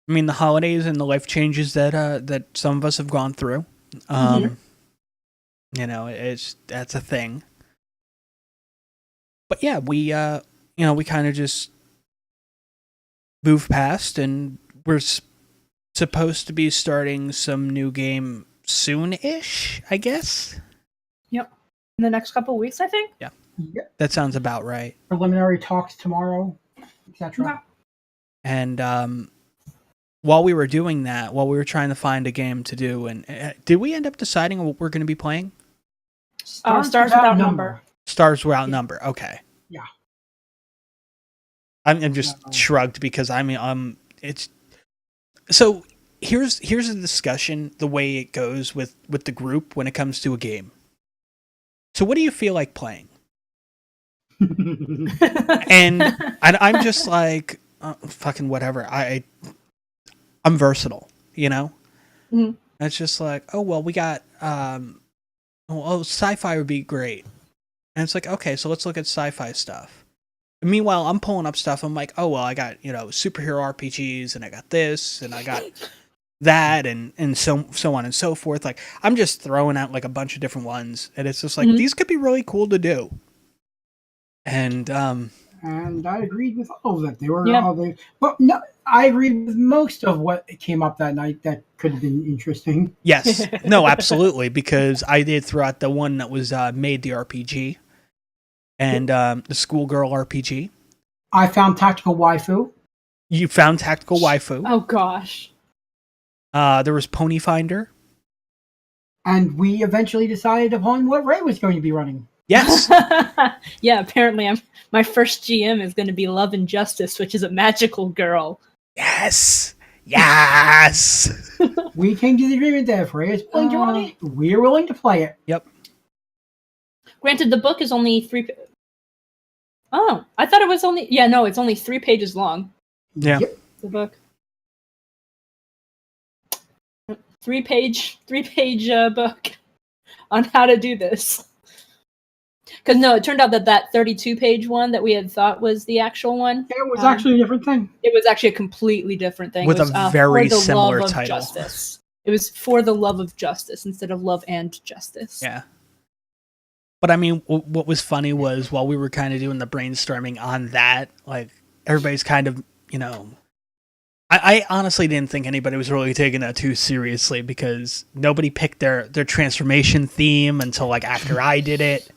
I mean, the holidays and the life changes that some of us have gone through. That's a thing. But yeah, we kind of just moved past, and we're supposed to be starting some new game soon-ish, I guess. Yep. In the next couple of weeks, I think. Yeah. Yep. That sounds about right. Preliminary talks tomorrow, etc. And while we were doing that, while we were trying to find a game to do, and did we end up deciding what we're going to be playing? Stars Without Number. Stars Without Number. Okay. Yeah. I'm just shrugged because it's so here's a discussion the way it goes with the group when it comes to a game. So what do you feel like playing? And I'm just like fucking whatever. I'm versatile, Mm-hmm. It's just like, oh well, we got sci-fi would be great, and it's like, okay, so let's look at sci-fi stuff. And meanwhile, I'm pulling up stuff. I'm like, oh well, I got superhero RPGs, and I got this, and I got that, and so on and so forth. Like, I'm just throwing out like a bunch of different ones, and it's just like these could be really cool to do. And I agreed with all of that. They were but no, I agreed with most of what came up that night. That could have been interesting. Yes, no, absolutely, because I did throw out the one that was Made the RPG, and the Schoolgirl RPG. I found Tactical Waifu. You found Tactical Waifu. Oh gosh. There was Pony Finder. And we eventually decided upon what Ray was going to be running. Yes. Yeah, apparently my first GM is going to be Love and Justice, which is a magical girl. Yes. Yes. We came to the agreement that if Ray is willing to run it, we're willing to play it. Yep. Granted, the book is only 3 Oh, I thought it was only... Yeah, no, it's only 3 pages long. Yeah. Yep. The book. 3-page book on how to do this. Because no, it turned out that 32-page one that we had thought was the actual one. It was actually a different thing. It was actually a completely different thing. With it was, a very For the similar Love of title. Justice. It was For the Love of Justice instead of Love and Justice. Yeah. But I mean, what was funny was while we were kind of doing the brainstorming on that, like everybody's kind of, I honestly didn't think anybody was really taking that too seriously because nobody picked their transformation theme until like after I did it.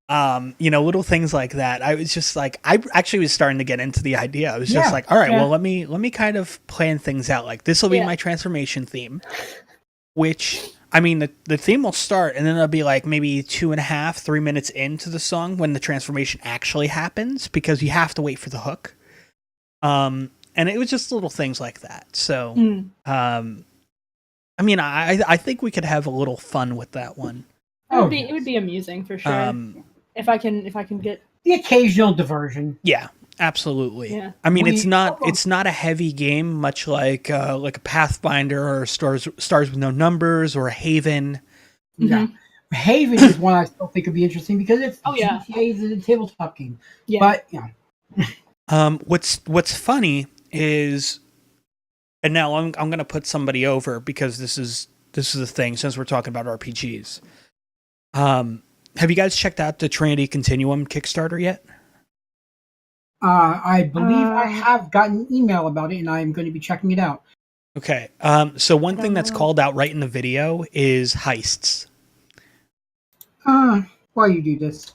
Little things like that. I was just like, I actually was starting to get into the idea. I was just like, all right, well, let me kind of plan things out. Like this will be my transformation theme, which I mean, the theme will start and then it'll be like maybe 2.5, 3 minutes into the song when the transformation actually happens because you have to wait for the hook. And it was just little things like that. So, I mean, I think we could have a little fun with that one. It would be amusing for sure. If I can get the occasional diversion. Yeah, absolutely. Yeah. I mean, it's not a heavy game, much like a Pathfinder or Stars with No Numbers or a Haven. Yeah, Haven is one I still think would be interesting because it's GTA is a tabletop game. Yeah, but what's funny is, and now I'm going to put somebody over because this is the thing since we're talking about RPGs. Have you guys checked out the Trinity Continuum Kickstarter yet? I believe I have gotten an email about it, and I'm going to be checking it out. Okay. So one thing that's called out right in the video is heists. Why you do this?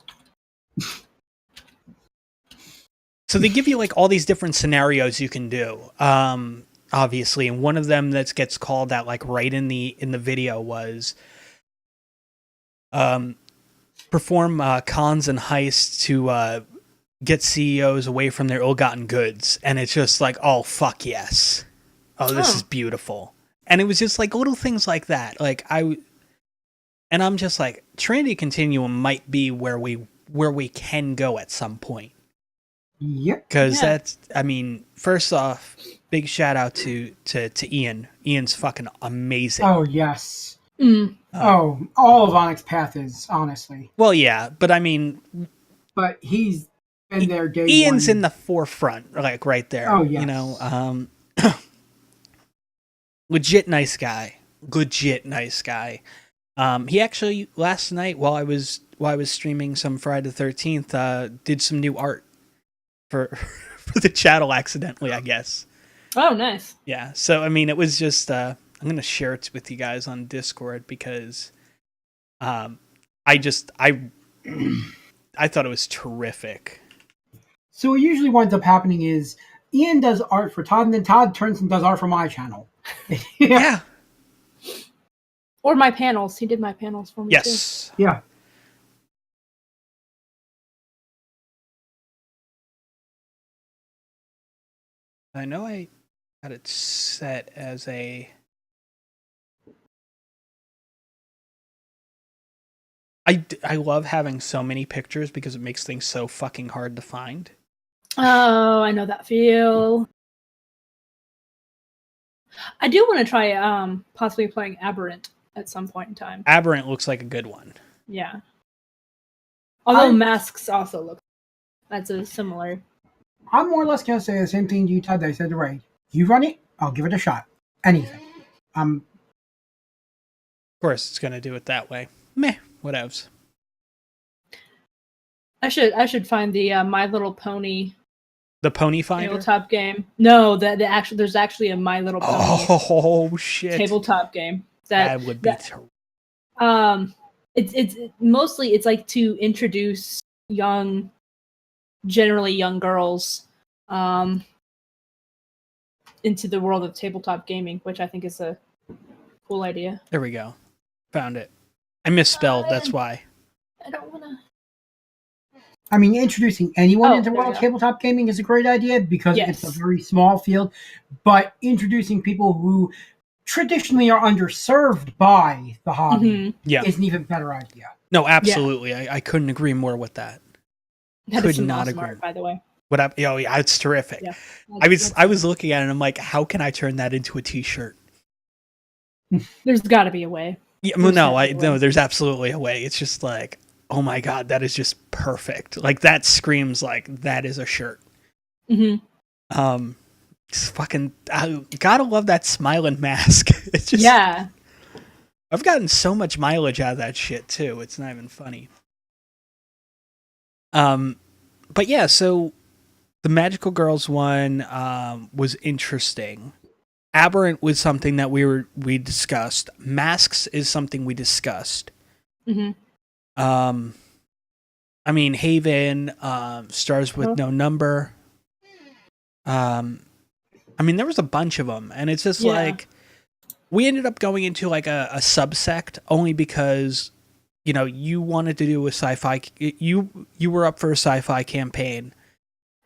So they give you like all these different scenarios you can do. Obviously, and one of them that gets called out like right in the video was perform cons and heists to get CEOs away from their ill-gotten goods. And it's just like, oh, fuck yes. Oh, this is beautiful. And it was just like little things like that. Like and I'm just like, Trinity Continuum might be where we can go at some point. Yep. Because that's, I mean, first off, big shout out to Ian. Ian's fucking amazing. Oh, yes. All of Onyx Path is, honestly. Well, yeah, but I mean... But he's been there day Ian's one. in the forefront, like, right there. Oh, yes. You know, legit nice guy. He actually, last night, while I was streaming some Friday the 13th, did some new art for the channel accidentally, I guess. Oh, nice. Yeah, so, I mean, it was just... I'm going to share it with you guys on Discord because I thought it was terrific. So what usually winds up happening is Ian does art for Todd, and then Todd turns and does art for my channel. Yeah. Or my panels. He did my panels for me, yes. Too. Yeah. I know I had it set as a... I love having so many pictures because it makes things so fucking hard to find. Oh, I know that feel. I do want to try possibly playing Aberrant at some point in time. Aberrant looks like a good one. Yeah. Although Masks also look... That's a similar... I'm more or less going to say the same thing to you, Todd, that I said to Ray. You run it, I'll give it a shot. Anything. Of course, it's going to do it that way. Meh, whatevs. I should find the My Little Pony... The Pony Finder? Tabletop game. No, there's actually a My Little Pony oh, shit. tabletop game. That would be terrible. It's mostly, it's like to introduce generally young girls into the world of tabletop gaming, which I think is a cool idea. There we go. Found it. I misspelled, that's why. I don't want to... I mean, introducing anyone into there world we go. tabletop gaming is a great idea because Yes. it's a very small field, but introducing people who traditionally are underserved by the hobby Yeah. is an even better idea. No, absolutely. I couldn't agree more with that. That Could is some not awesome agree. art, by the way. Yeah, it's terrific. Yeah. I was looking at it and I'm like, how can I turn that into a t-shirt? There's got to be a way. Yeah, well, no, there's absolutely a way. It's just like, oh my god, that is just perfect. Like that screams like that is a shirt. Mm-hmm. Just fucking, I gotta love that smiling mask. It's just, Yeah. I've gotten so much mileage out of that shit too. It's not even funny. But yeah, so the Magical Girls one was interesting. Aberrant was something that we discussed. Masks is something we discussed. Mm-hmm. I mean, Haven, Stars with No Number. I mean, there was a bunch of them, and it's just like we ended up going into like a subsect only because you wanted to do a sci-fi. You were up for a sci-fi campaign.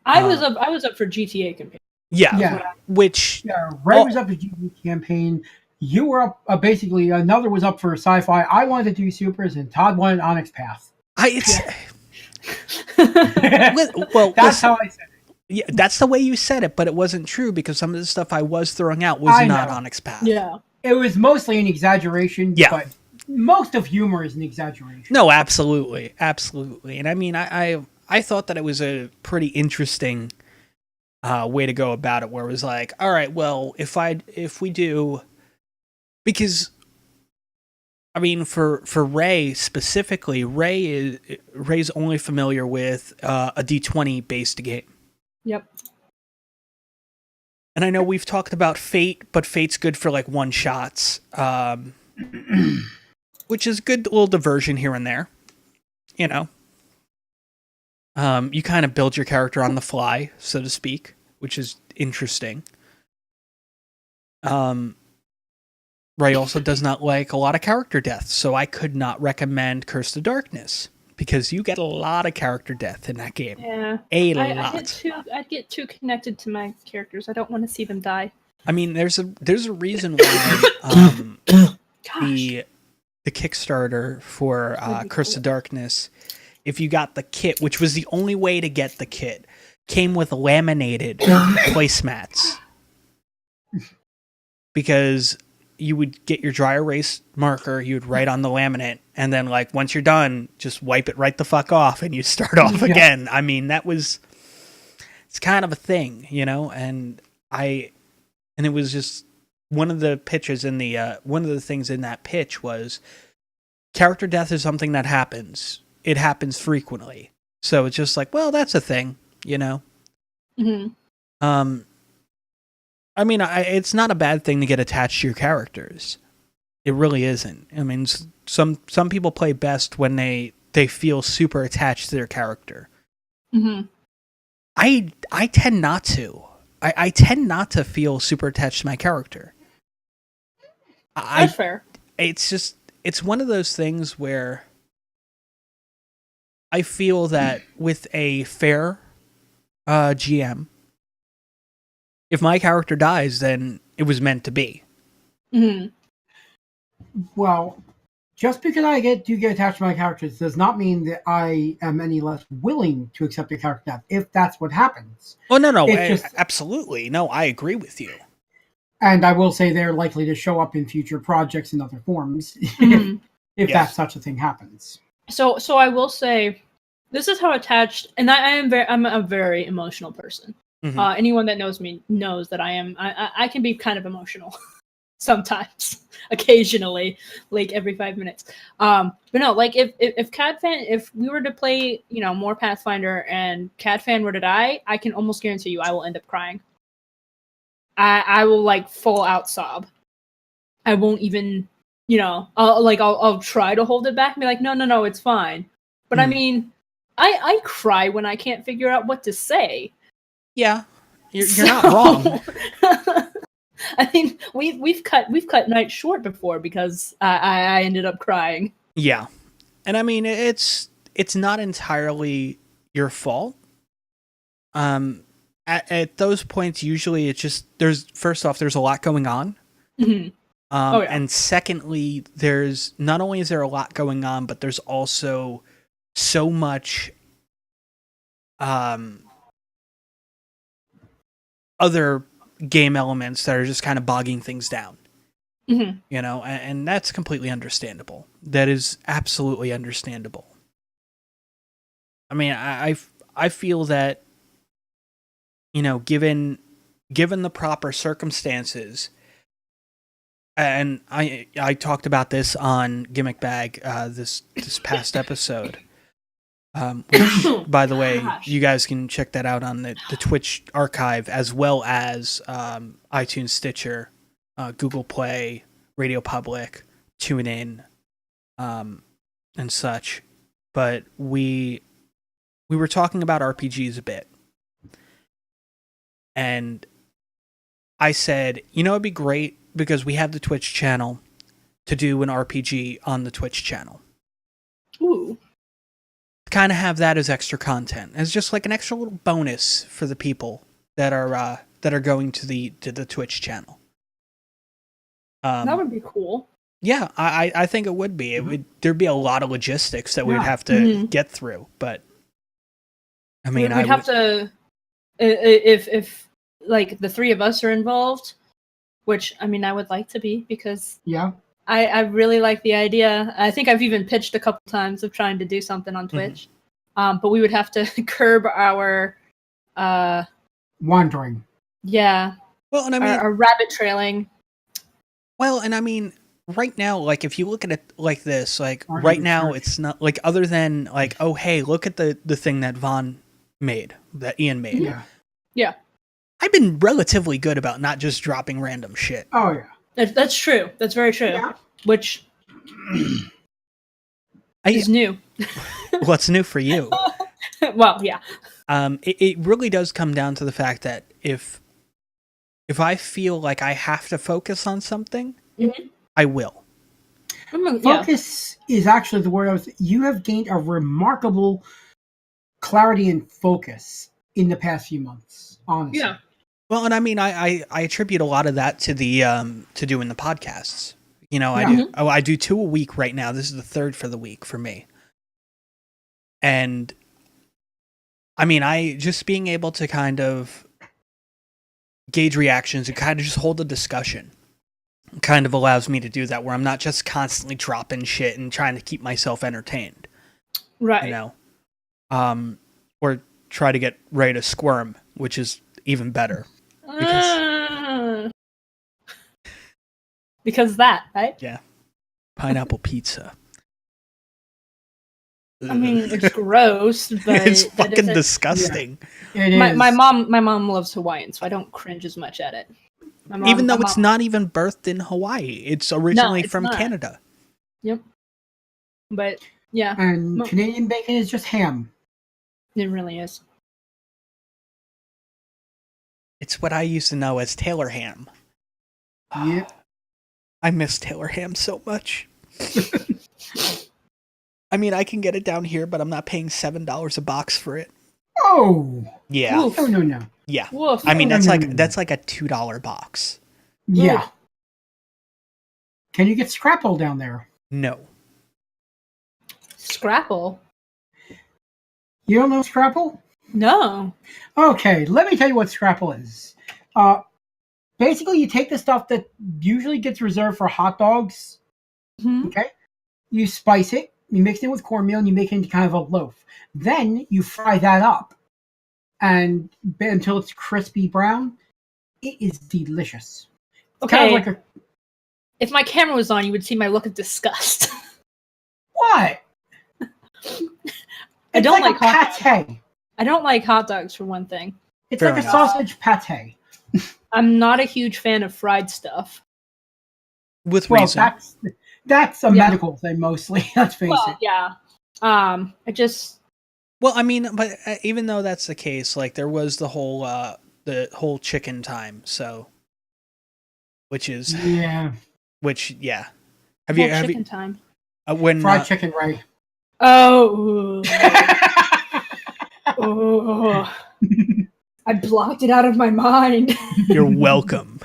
I was up for GTA campaign. Yeah. Which Ray was up for GTA campaign. You were up. Basically, another was up for sci-fi. I wanted to do supers, and Todd wanted Onyx Path. Well, that's how I said it. Yeah, that's the way you said it, but it wasn't true because some of the stuff I was throwing out was not Onyx Path. Yeah, it was mostly an exaggeration. Yeah, but most of humor is an exaggeration. No, absolutely, and I mean, I thought that it was a pretty interesting way to go about it, where it was like, all right, well, if we do, because I mean, for Ray specifically, Ray's only familiar with a D20 based game. Yep. And I know we've talked about Fate, but Fate's good for like one shots, which is good little diversion here and there, You kind of build your character on the fly, so to speak, which is interesting. Ray also does not like a lot of character deaths, so I could not recommend Curse of Darkness because you get a lot of character death in that game. Yeah, lot. I'd get too connected to my characters. I don't want to see them die. I mean, there's a reason why the Kickstarter for Curse of Darkness, if you got the kit, which was the only way to get the kit, came with laminated placemats. Because you would get your dry erase marker, you would write on the laminate, and then like once you're done, just wipe it right the fuck off and you start off again. I mean, it's kind of a thing, you know, and it was just one of the pitches in the one of the things in that pitch was character death is something that happens. It happens frequently. So it's just like, well, that's a thing, you know. Mm-hmm. I mean, it's not a bad thing to get attached to your characters. It really isn't. I mean, some people play best when they feel super attached to their character. Mm-hmm. I tend not to. I tend not to feel super attached to my character. That's fair. It's one of those things where I feel that with a fair GM, if my character dies, then it was meant to be. Mm-hmm. Well, just because I do get attached to my characters does not mean that I am any less willing to accept a character death if that's what happens. Oh, no. Absolutely. No, I agree with you. And I will say they're likely to show up in future projects in other forms if that such a thing happens. So I will say, this is how attached, and I'm a very emotional person. Mm-hmm. Anyone that knows me knows that I can be kind of emotional sometimes, occasionally, like every 5 minutes. But no, like if we were to play, you know, more Pathfinder and Cadfan were to die, I can almost guarantee you I will end up crying. I will like full out sob. I won't even, you know, I'll try to hold it back and be like, no, it's fine. But I mean, I cry when I can't figure out what to say. Yeah, you're not wrong. I mean, we've cut nights short before because I ended up crying. Yeah, and I mean it's not entirely your fault. At those points, usually it's just there's a lot going on. Mm-hmm. And secondly, there's not only is there a lot going on, but there's also so much other game elements that are just kind of bogging things down. Mm-hmm. You know, and that's completely understandable. That is absolutely understandable. I mean, I feel that, you know, given the proper circumstances, and I talked about this on Gimmick Bag this past episode. Which, by the way, you guys can check that out on the Twitch archive, as well as iTunes, Stitcher, Google Play, Radio Public, TuneIn, and such. But we were talking about RPGs a bit. And I said, you know, it'd be great because we have the Twitch channel to do an RPG on the Twitch channel. Ooh. Kind of have that as extra content, as just like an extra little bonus for the people that are going to the Twitch channel. That would be cool. Yeah, I think it would be. There'd be a lot of logistics that we'd have to get through, but I mean, we'd have to if like the three of us are involved, which I mean I would like to be because I really like the idea. I think I've even pitched a couple times of trying to do something on Twitch. Mm-hmm. But we would have to curb our wandering. Yeah. Well, and I mean our rabbit trailing. Well, and I mean right now, like if you look at it like this, like right now it's not like other than like, oh hey, look at the thing that Ian made. Yeah. I've been relatively good about not just dropping random shit. Oh yeah. That's true. That's very true. Yeah. Which is new. What's new for you? Well, yeah. It really does come down to the fact that if I feel like I have to focus on something, I will. Focus is actually the word you have gained a remarkable clarity and focus in the past few months, honestly. Yeah. Well, and I mean, I attribute a lot of that to the to doing the podcasts. You know, Yeah. I do 2 a week right now. This is the 3rd for the week for me. And I mean, I just being able to kind of gauge reactions and kind of just hold a discussion kind of allows me to do that, where I'm not just constantly dropping shit and trying to keep myself entertained. Right. You know? Or try to get Ray to squirm, which is even better. Because of that, right? Yeah. Pineapple pizza. I mean, it's gross, but it's fucking disgusting. Yeah. It is. My mom loves Hawaiian, so I don't cringe as much at it. Even though it's not even birthed in Hawaii, it's originally it's from not. Canada. Yep. But yeah, And Canadian bacon is just ham. it really is. It's what I used to know as Taylor ham. Yep. I miss Taylor ham so much. I mean, I can get it down here, but I'm not paying $7 a box for it. Oh. Yeah. Oof. No. Yeah. Woof. I mean, that's No. like a $2 box. Yeah. Oof. Can you get Scrapple down there? No. Scrapple? You don't know Scrapple? No. Okay, let me tell you what Scrapple is. Basically, you take the stuff that usually gets reserved for hot dogs, Mhm. okay? You spice it, you mix it with cornmeal, and you make it into kind of a loaf. Then you fry that up, and until it's crispy brown. It is delicious. It's Okay. kind of like If my camera was on, you would see my look of disgust. what? I don't like like a hot pate. I don't like hot dogs for one thing. It's Fair like enough. a sausage pate. I'm not a huge fan of fried stuff. With Well, reason. that's a medical thing mostly. Let's face it. Yeah. I just Well, I mean, but even though that's the case, like there was the whole chicken time, so which Yeah. yeah. Have chicken you time. when Fried chicken, Ray. Oh. Oh. I blocked it out of my mind. You're welcome.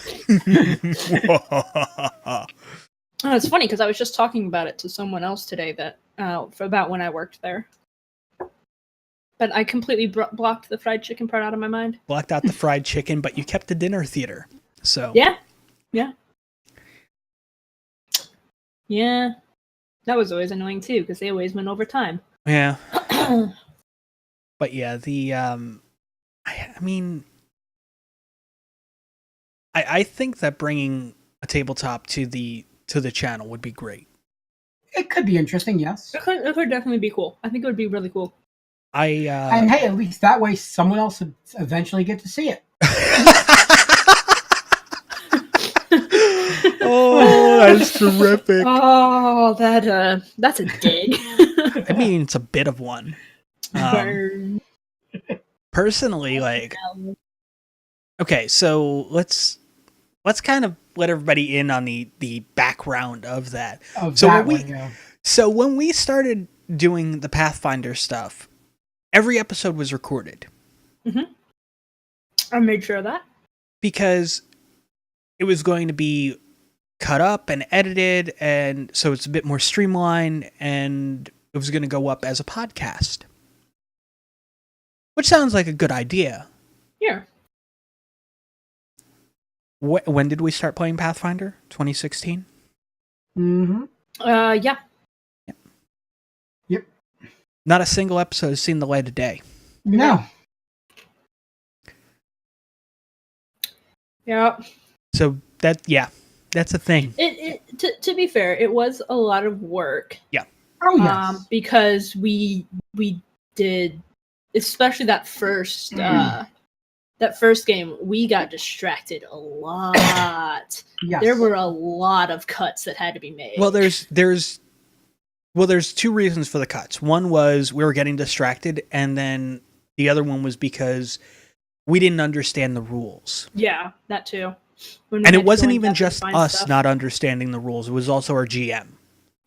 Oh, it's funny because I was just talking about it to someone else today that about when I worked there. But I completely blocked the fried chicken part out of my mind. Blocked out the fried chicken, but you kept the dinner theater. So Yeah. That was always annoying too because they always went over time. Yeah. But yeah, the I mean, I think that bringing a tabletop to the channel would be great. It could be interesting, yes. It could definitely be cool. I think it would be really cool. And hey, at least that way someone else would eventually get to see it. Oh, that's terrific. Oh, that's a dig. I mean, it's a bit of one. Burn. Personally, like, okay, so let's kind of let everybody in on the background of that. So when we started doing the Pathfinder stuff, every episode was recorded. Mm-hmm. I made sure of that. Because it was going to be cut up and edited, and so it's a bit more streamlined, and it was going to go up as a podcast. Which sounds like a good idea. Yeah. When did we start playing Pathfinder? 2016? Mm-hmm. Yeah. Yep. Not a single episode has seen the light of day. No. Yeah. So that's a thing. To be fair, it was a lot of work. Yeah. Oh yes. Because we did, especially that first game, we got distracted a lot. Yes. There were a lot of cuts that had to be made. Well, there's Well, there's two reasons for the cuts. One was we were getting distracted, and then the other one was because we didn't understand the rules. Yeah, that too. And it wasn't even just us not understanding the rules. It was also our GM.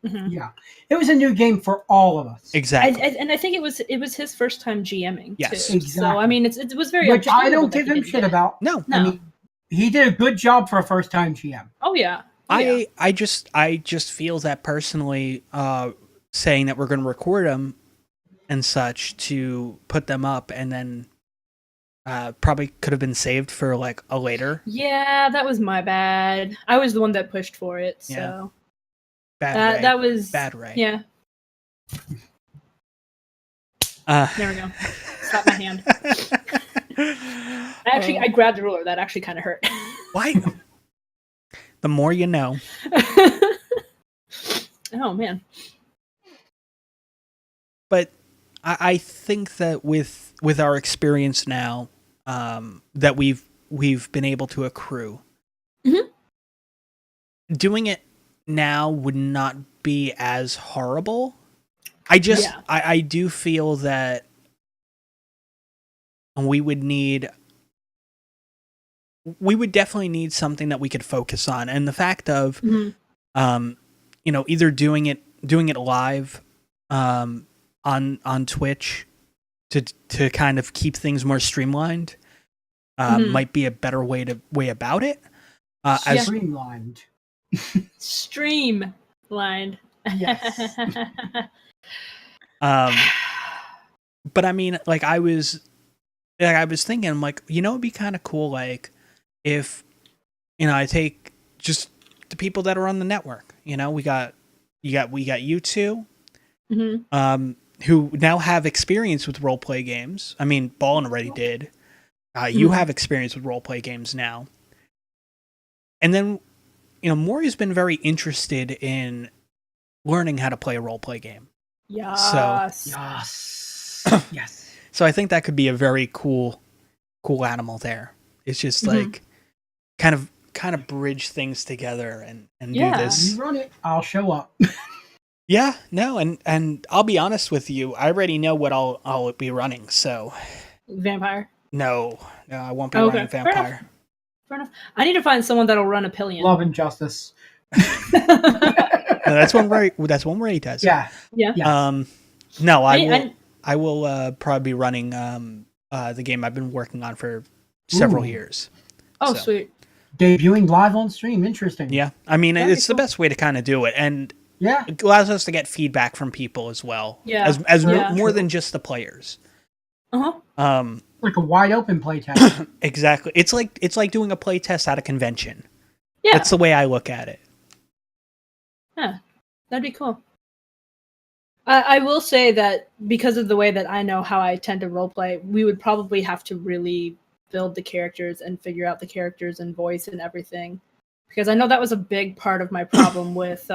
Mm-hmm. Yeah, it was a new game for all of us. Exactly. And I think it was his first time GMing Yes. too. Exactly. So I mean, it was very. Which I understandable don't that give he him didn't shit get it. about. No. No. I mean, he did a good job for a first-time GM. Oh yeah. I just feel that personally, saying that we're going to record them and such to put them up, and then probably could have been saved for like a later. Yeah, that was my bad. I was the one that pushed for it. So Yeah. Bad Ray. that was Bad Ray. Yeah. There we go. Slap my hand. I grabbed the ruler. That actually kind of hurt. Why? The more you know. Oh man. But I think that with our experience now, that we've been able to accrue, doing it now would not be as horrible. I do feel that we would definitely need something that we could focus on, and the fact of either doing it live on Twitch to kind of keep things more streamlined might be a better way about it. As Streamlined. Streamlined. Yes. But I mean, like I was thinking, I'm like, it'd be kind of cool, like if I take just the people that are on the network. We got you two, who now have experience with role play games. I mean, Ballin already did. You have experience with role play games now, and then Maury's been very interested in learning how to play a role play game. Yes. Yes. So I think that could be a very cool animal there. It's just like kind of bridge things together and do this. You run it, I'll show up. Yeah, no, and I'll be honest with you, I already know what I'll be running, so Vampire? No, I won't be running Vampire. Fair enough. I need to find someone that'll run a pillion. Love and Justice. No, that's one where he does. Yeah. No, I will probably be running the game I've been working on for several years. Oh, sweet. Debuting live on stream. Interesting. Yeah. I mean, it's the best way to kind of do it. And it allows us to get feedback from people as well. Yeah. As more than just the players. Like a wide open playtest. Exactly. It's like doing a playtest at a convention. Yeah. That's the way I look at it. Yeah. That'd be cool. I will say that because of the way that I know how I tend to roleplay, we would probably have to really build the characters and figure out the characters and voice and everything. Because I know that was a big part of my problem with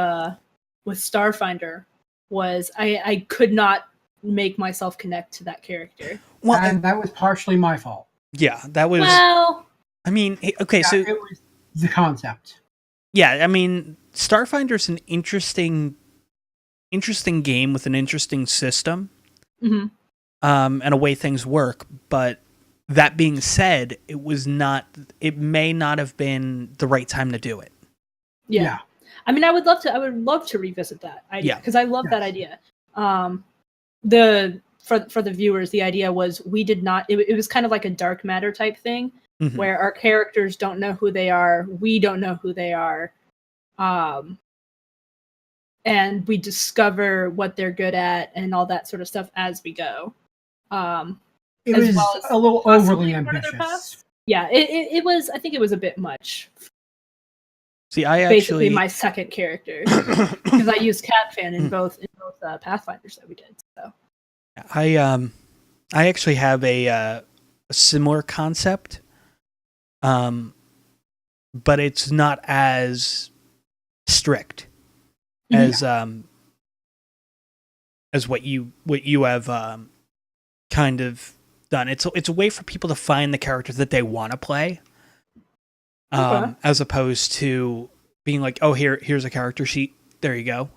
Starfinder, was I could not make myself connect to that character. Well, and that was partially my fault. Yeah, that was... Well... I mean, okay, so... It was the concept. Yeah, I mean, Starfinder's an interesting game with an interesting system, and a way things work. But that being said, it may not have been the right time to do it. Yeah. I mean, I would love to revisit that idea because I love that idea. For the viewers, the idea was we did not. It was kind of like a dark matter type thing, where our characters don't know who they are, we don't know who they are, and we discover what they're good at and all that sort of stuff as we go. It was a little overly ambitious. Yeah, it was. I think it was a bit much. See, I basically actually... my second character because I used CatFan in both Pathfinders that we did. So I actually have a similar concept, but it's not as strict as what you have kind of done. It's a way for people to find the characters that they want to play. As opposed to being like, oh, here's a character sheet. There you go.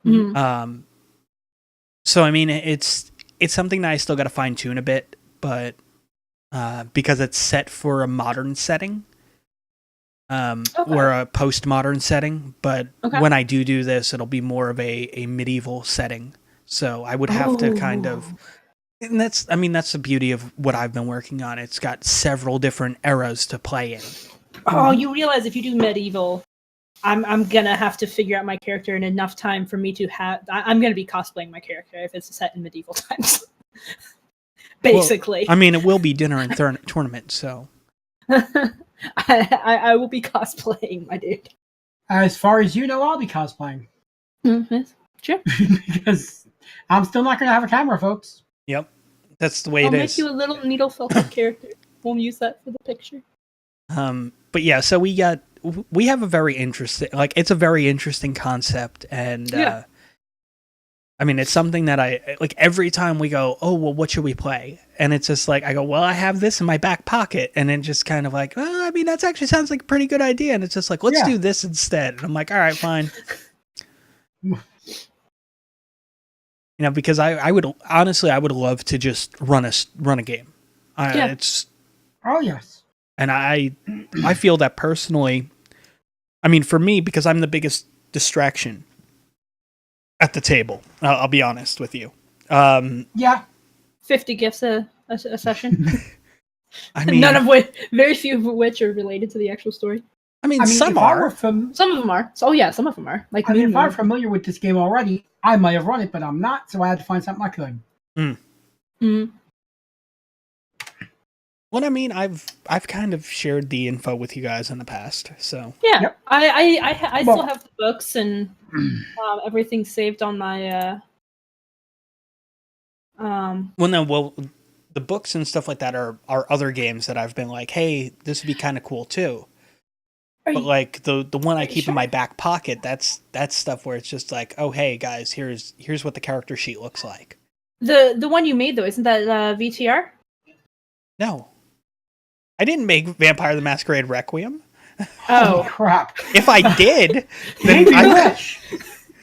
Mhm. So I mean, it's something that I still got to fine tune a bit, but because it's set for a modern setting, or a postmodern setting. But when I do this, it'll be more of a medieval setting. So I would have to kind of, and that's the beauty of what I've been working on. It's got several different eras to play in. Oh, you realize if you do medieval, I'm gonna have to figure out my character in enough time for me to have. I'm gonna be cosplaying my character if it's set in medieval times. Basically, well, I mean, it will be dinner and tournament, so I will be cosplaying, my dude. As far as you know, I'll be cosplaying. Mm-hmm. Sure. Because I'm still not going to have a camera, folks. Yep, that's the way I'll it make is. you a little needle felted character. We'll use that for the picture. But yeah, so we have a very interesting, like, it's a very interesting concept, and I mean, it's something that I like every time we go, oh, well, what should we play? And it's just like, I go, well, I have this in my back pocket. And then just kind of like, oh, I mean, that actually sounds like a pretty good idea. And it's just like, let's do this instead. And I'm like, all right, fine. Because I would honestly, I would love to just run a game. It's, oh yes. And I feel that personally, I mean, for me, because I'm the biggest distraction at the table. I'll be honest with you. 50 gifts a session. I mean, very few of which are related to the actual story. I mean some are. Some of them are. So, yeah, some of them are. Like, I mean, if I'm familiar with this game already, I might have run it, but I'm not, so I had to find something I could. Well, I mean, I've kind of shared the info with you guys in the past, so yeah. Yep. I still have the books and everything saved on my. The books and stuff like that are other games that I've been like, hey, this would be kind of cool too. But like the one I keep in my back pocket, that's stuff where it's just like, oh, hey guys, here's what the character sheet looks like. The one you made though, isn't that VTR? No. I didn't make Vampire the Masquerade Requiem. Oh crap! If I did, then he'd be rich.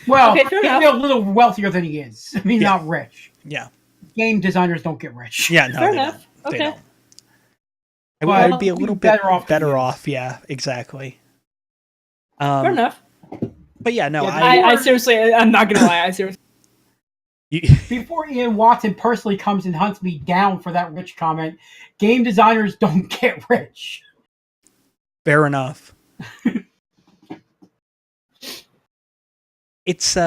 Well, he'd be a little wealthier than he is. I mean, not rich. Yeah. Game designers don't get rich. Yeah, no, fair enough. They Okay. don't. I would be a little bit better off. Yeah, exactly. Fair enough. But yeah, no, I seriously, I'm not gonna lie. I seriously. Before Ian Watson personally comes and hunts me down for that rich comment, game designers don't get rich. Fair enough. It's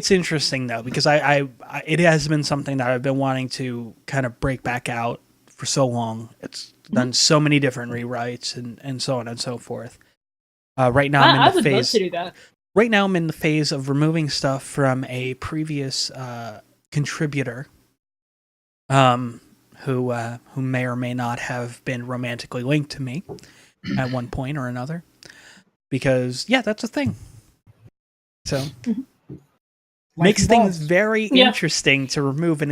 interesting though, because I it has been something that I've been wanting to kind of break back out for so long. It's done so many different rewrites and so on and so forth. Right now I'm in the phase. Love to do that. Right now I'm in the phase of removing stuff from a previous contributor, who may or may not have been romantically linked to me at one point or another, because that's a thing. So makes things very interesting to remove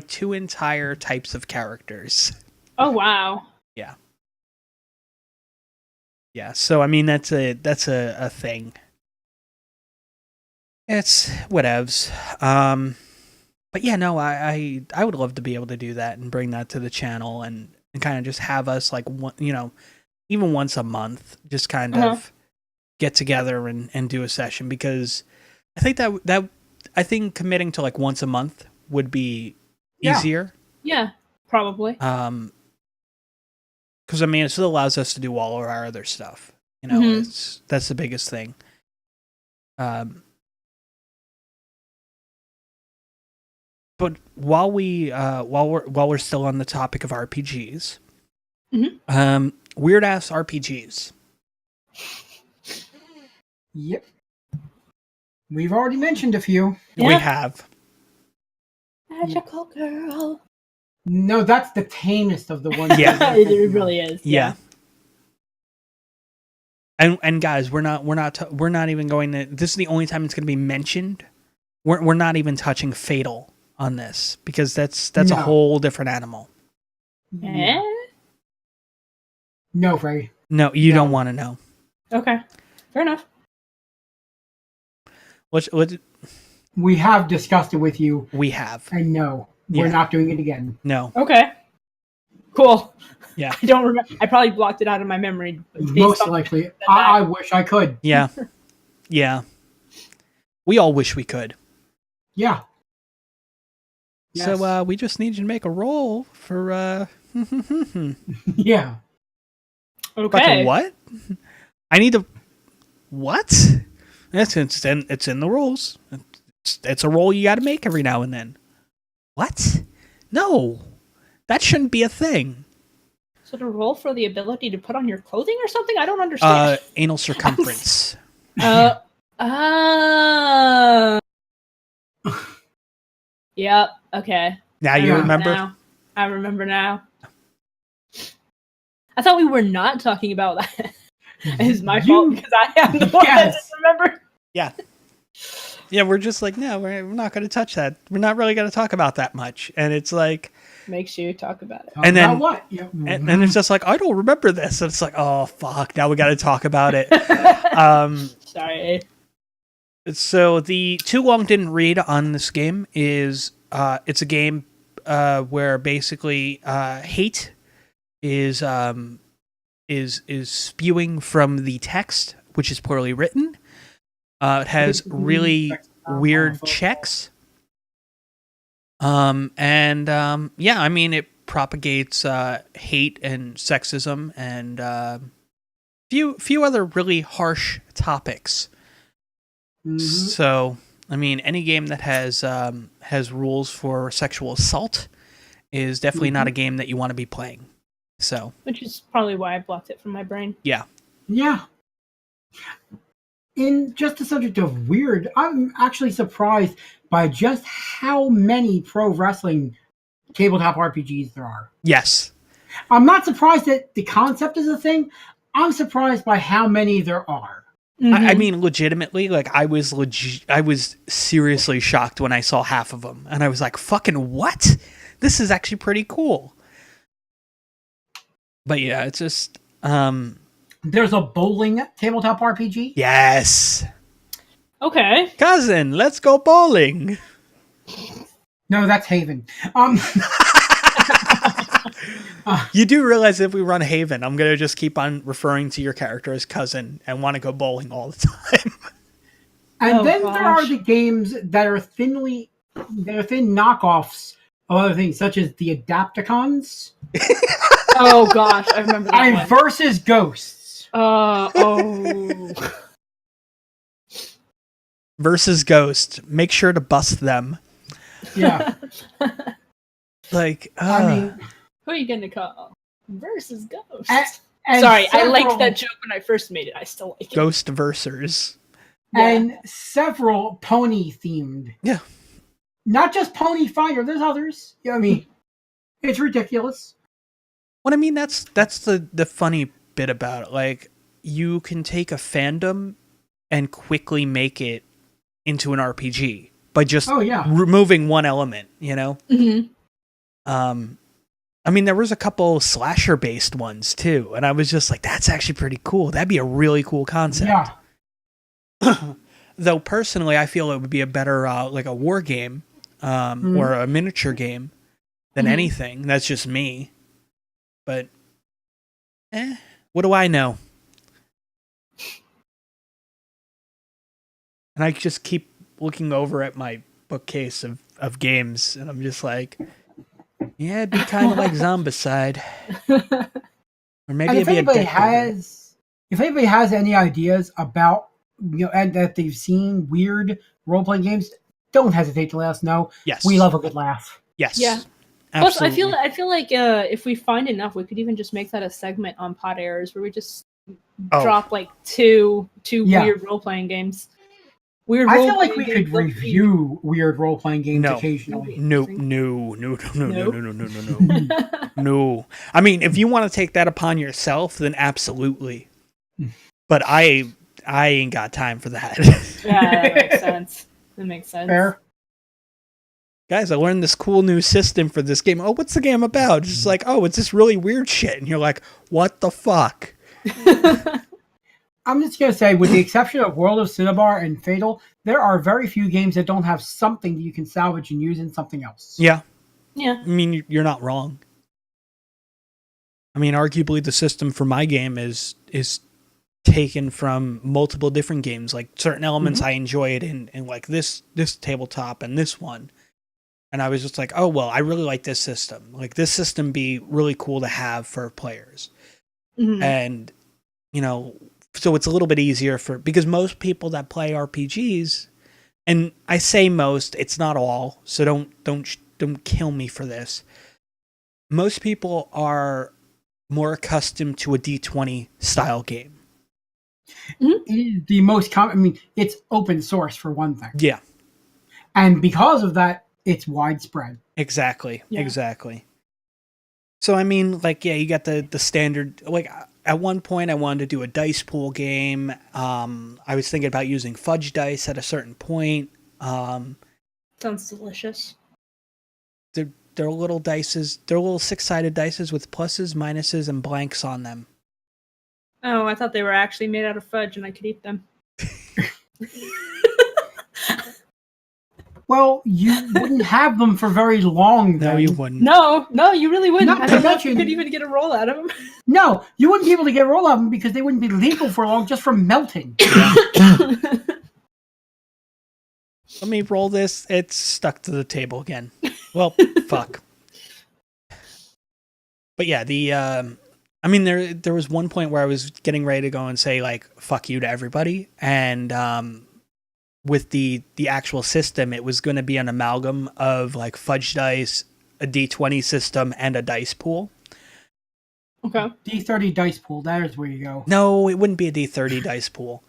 two entire types of characters. Oh wow. Yeah. Yeah. So I mean that's a thing. It's whatevs. But yeah, no, I would love to be able to do that and bring that to the channel and kind of just have us like even once a month, just kind of get together and do a session, because I think that committing to like once a month would be easier. Yeah, probably. Because I mean, it still allows us to do all of our other stuff. That's the biggest thing. But while we're still on the topic of RPGs, weird ass RPGs. Yep. We've already mentioned a few. Yeah. We have. Magical girl. No, that's the tamest of the ones. Yeah, it really is. Yeah. And guys, we're not even going to. This is the only time it's going to be mentioned. We're not even touching Fatal on this, because that's a whole different animal. No, Frey. No, you don't want to know. Okay, fair enough. What We have discussed it with you, we have. and no, we're Yeah. not doing it again. No. Okay. Cool. Yeah. I don't remember. I probably blocked it out of my memory. Most likely. I wish I could. Yeah. Yeah. We all wish we could. Yeah. Yes. So we just need you to make a roll for Yeah. Okay. fucking what? I need to what? It's in the rules. It's a roll you got to make every now and then. What? No. That shouldn't be a thing. So to roll for the ability to put on your clothing or something? I don't understand. Anal circumference. Yep. Okay. Now you remember? Now. I remember now. I thought we were not talking about that. It's my fault because I am the one that didn't remember. Yeah. Yeah, we're just like, no, we're not going to touch that. We're not really going to talk about that much. And it's like... Make sure you talk about it. And then what? Yeah. And it's just like, I don't remember this. And it's like, oh, fuck, now we got to talk about it. Sorry. So the too long didn't read on this game is it's a game where basically hate is spewing from the text, which is poorly written. It has really weird checks. Yeah, I mean, it propagates hate and sexism and few other really harsh topics. Mhm. So, I mean, any game that has rules for sexual assault is definitely not a game that you want to be playing. So, Which is probably why I blocked it from my brain. yeah. Yeah. In just the subject of weird, I'm actually surprised by just how many pro wrestling tabletop RPGs there are. Yes. I'm not surprised that the concept is a thing. I'm surprised by how many there are. I mean, legitimately, like, I was seriously shocked when I saw half of them. And I was like, fucking what? This is actually pretty cool. But yeah, it's just... There's a bowling tabletop RPG. Yes. Okay. Cousin, let's go bowling. No, that's Haven. You do realize if we run Haven, I'm going to just keep on referring to your character as cousin and want to go bowling all the time. And then there are the games that are thin knockoffs of other things, such as the Adapticons. Oh gosh, I remember that And one. Versus Ghosts. Versus Ghost. Make sure to bust them. Yeah. Like, I mean, Who are you gonna call? Versus Ghost. and Sorry, I several- liked that joke when I first made it. I still like it. Ghost Versers. And several pony themed. Yeah. Not just Pony Fighter, there's others. Yeah, I mean, it's ridiculous. Well, I mean, that's the funny bit about it. Like, you can take a fandom and quickly make it into an RPG by just removing one element, you know? Mm-hmm. I mean, there was a couple slasher-based ones, too, and I was just like, that's actually pretty cool. That'd be a really cool concept. Yeah. Though, personally, I feel it would be a better, like a war game, or a miniature game than anything. That's just me. But, what do I know? And I just keep looking over at my bookcase of games, and I'm just like, yeah, it'd be kind of like Zombicide. Or maybe it'd be a deck builder. If anybody has any ideas about, and that they've seen weird role-playing games, don't hesitate to let us know. Yes. We love a good laugh. Yes. Yeah. Absolutely. Plus, I feel like if we find enough, we could even just make that a segment on Pod Errors where we just drop like two weird role playing games. I feel like we could review weird role playing games occasionally. No. No. I mean, if you want to take that upon yourself, then absolutely. But I ain't got time for that. Yeah, that makes sense. That makes sense. Fair. Guys, I learned this cool new system for this game. Oh, what's the game about? It's just like, oh, it's this really weird shit. And you're like, what the fuck? I'm just going to say, with the exception of World of Cinnabar and Fatal, there are very few games that don't have something that you can salvage and use in something else. Yeah. Yeah. I mean, you're not wrong. I mean, arguably the system for my game is taken from multiple different games. Like certain elements I enjoyed in like this tabletop and this one. And I was just like, oh, well, I really like this system. Like this system be really cool to have for players. And, you know, so it's a little bit easier because most people that play RPGs, and I say most, it's not all, so don't kill me for this. Most people are more accustomed to a D20 style game. It is the most common. I mean, it's open source for one thing. Yeah. And because of that, it's widespread. Exactly. Yeah. Exactly. So, I mean, like, yeah, you got the standard, like, at one point I wanted to do a dice pool game. I was thinking about using fudge dice at a certain point. Sounds delicious. They're little dices. They're little 6-sided dices with pluses, minuses, and blanks on them. Oh, I thought they were actually made out of fudge and I could eat them. Well, you wouldn't have them for very long, No, then. you wouldn't. No, you really wouldn't. Not I to don't know if mention- you could even get a roll out of them. No, you wouldn't be able to get a roll of them because they wouldn't be legal for long just from melting. Let me roll this. It's stuck to the table again. Well, fuck. But yeah, I mean, there was one point where I was getting ready to go and say, like, fuck you to everybody. And with the actual system, it was going to be an amalgam of, like, fudge dice, a D20 system, and a dice pool. Okay. D30 dice pool, that is where you go. No, it wouldn't be a D30 dice pool.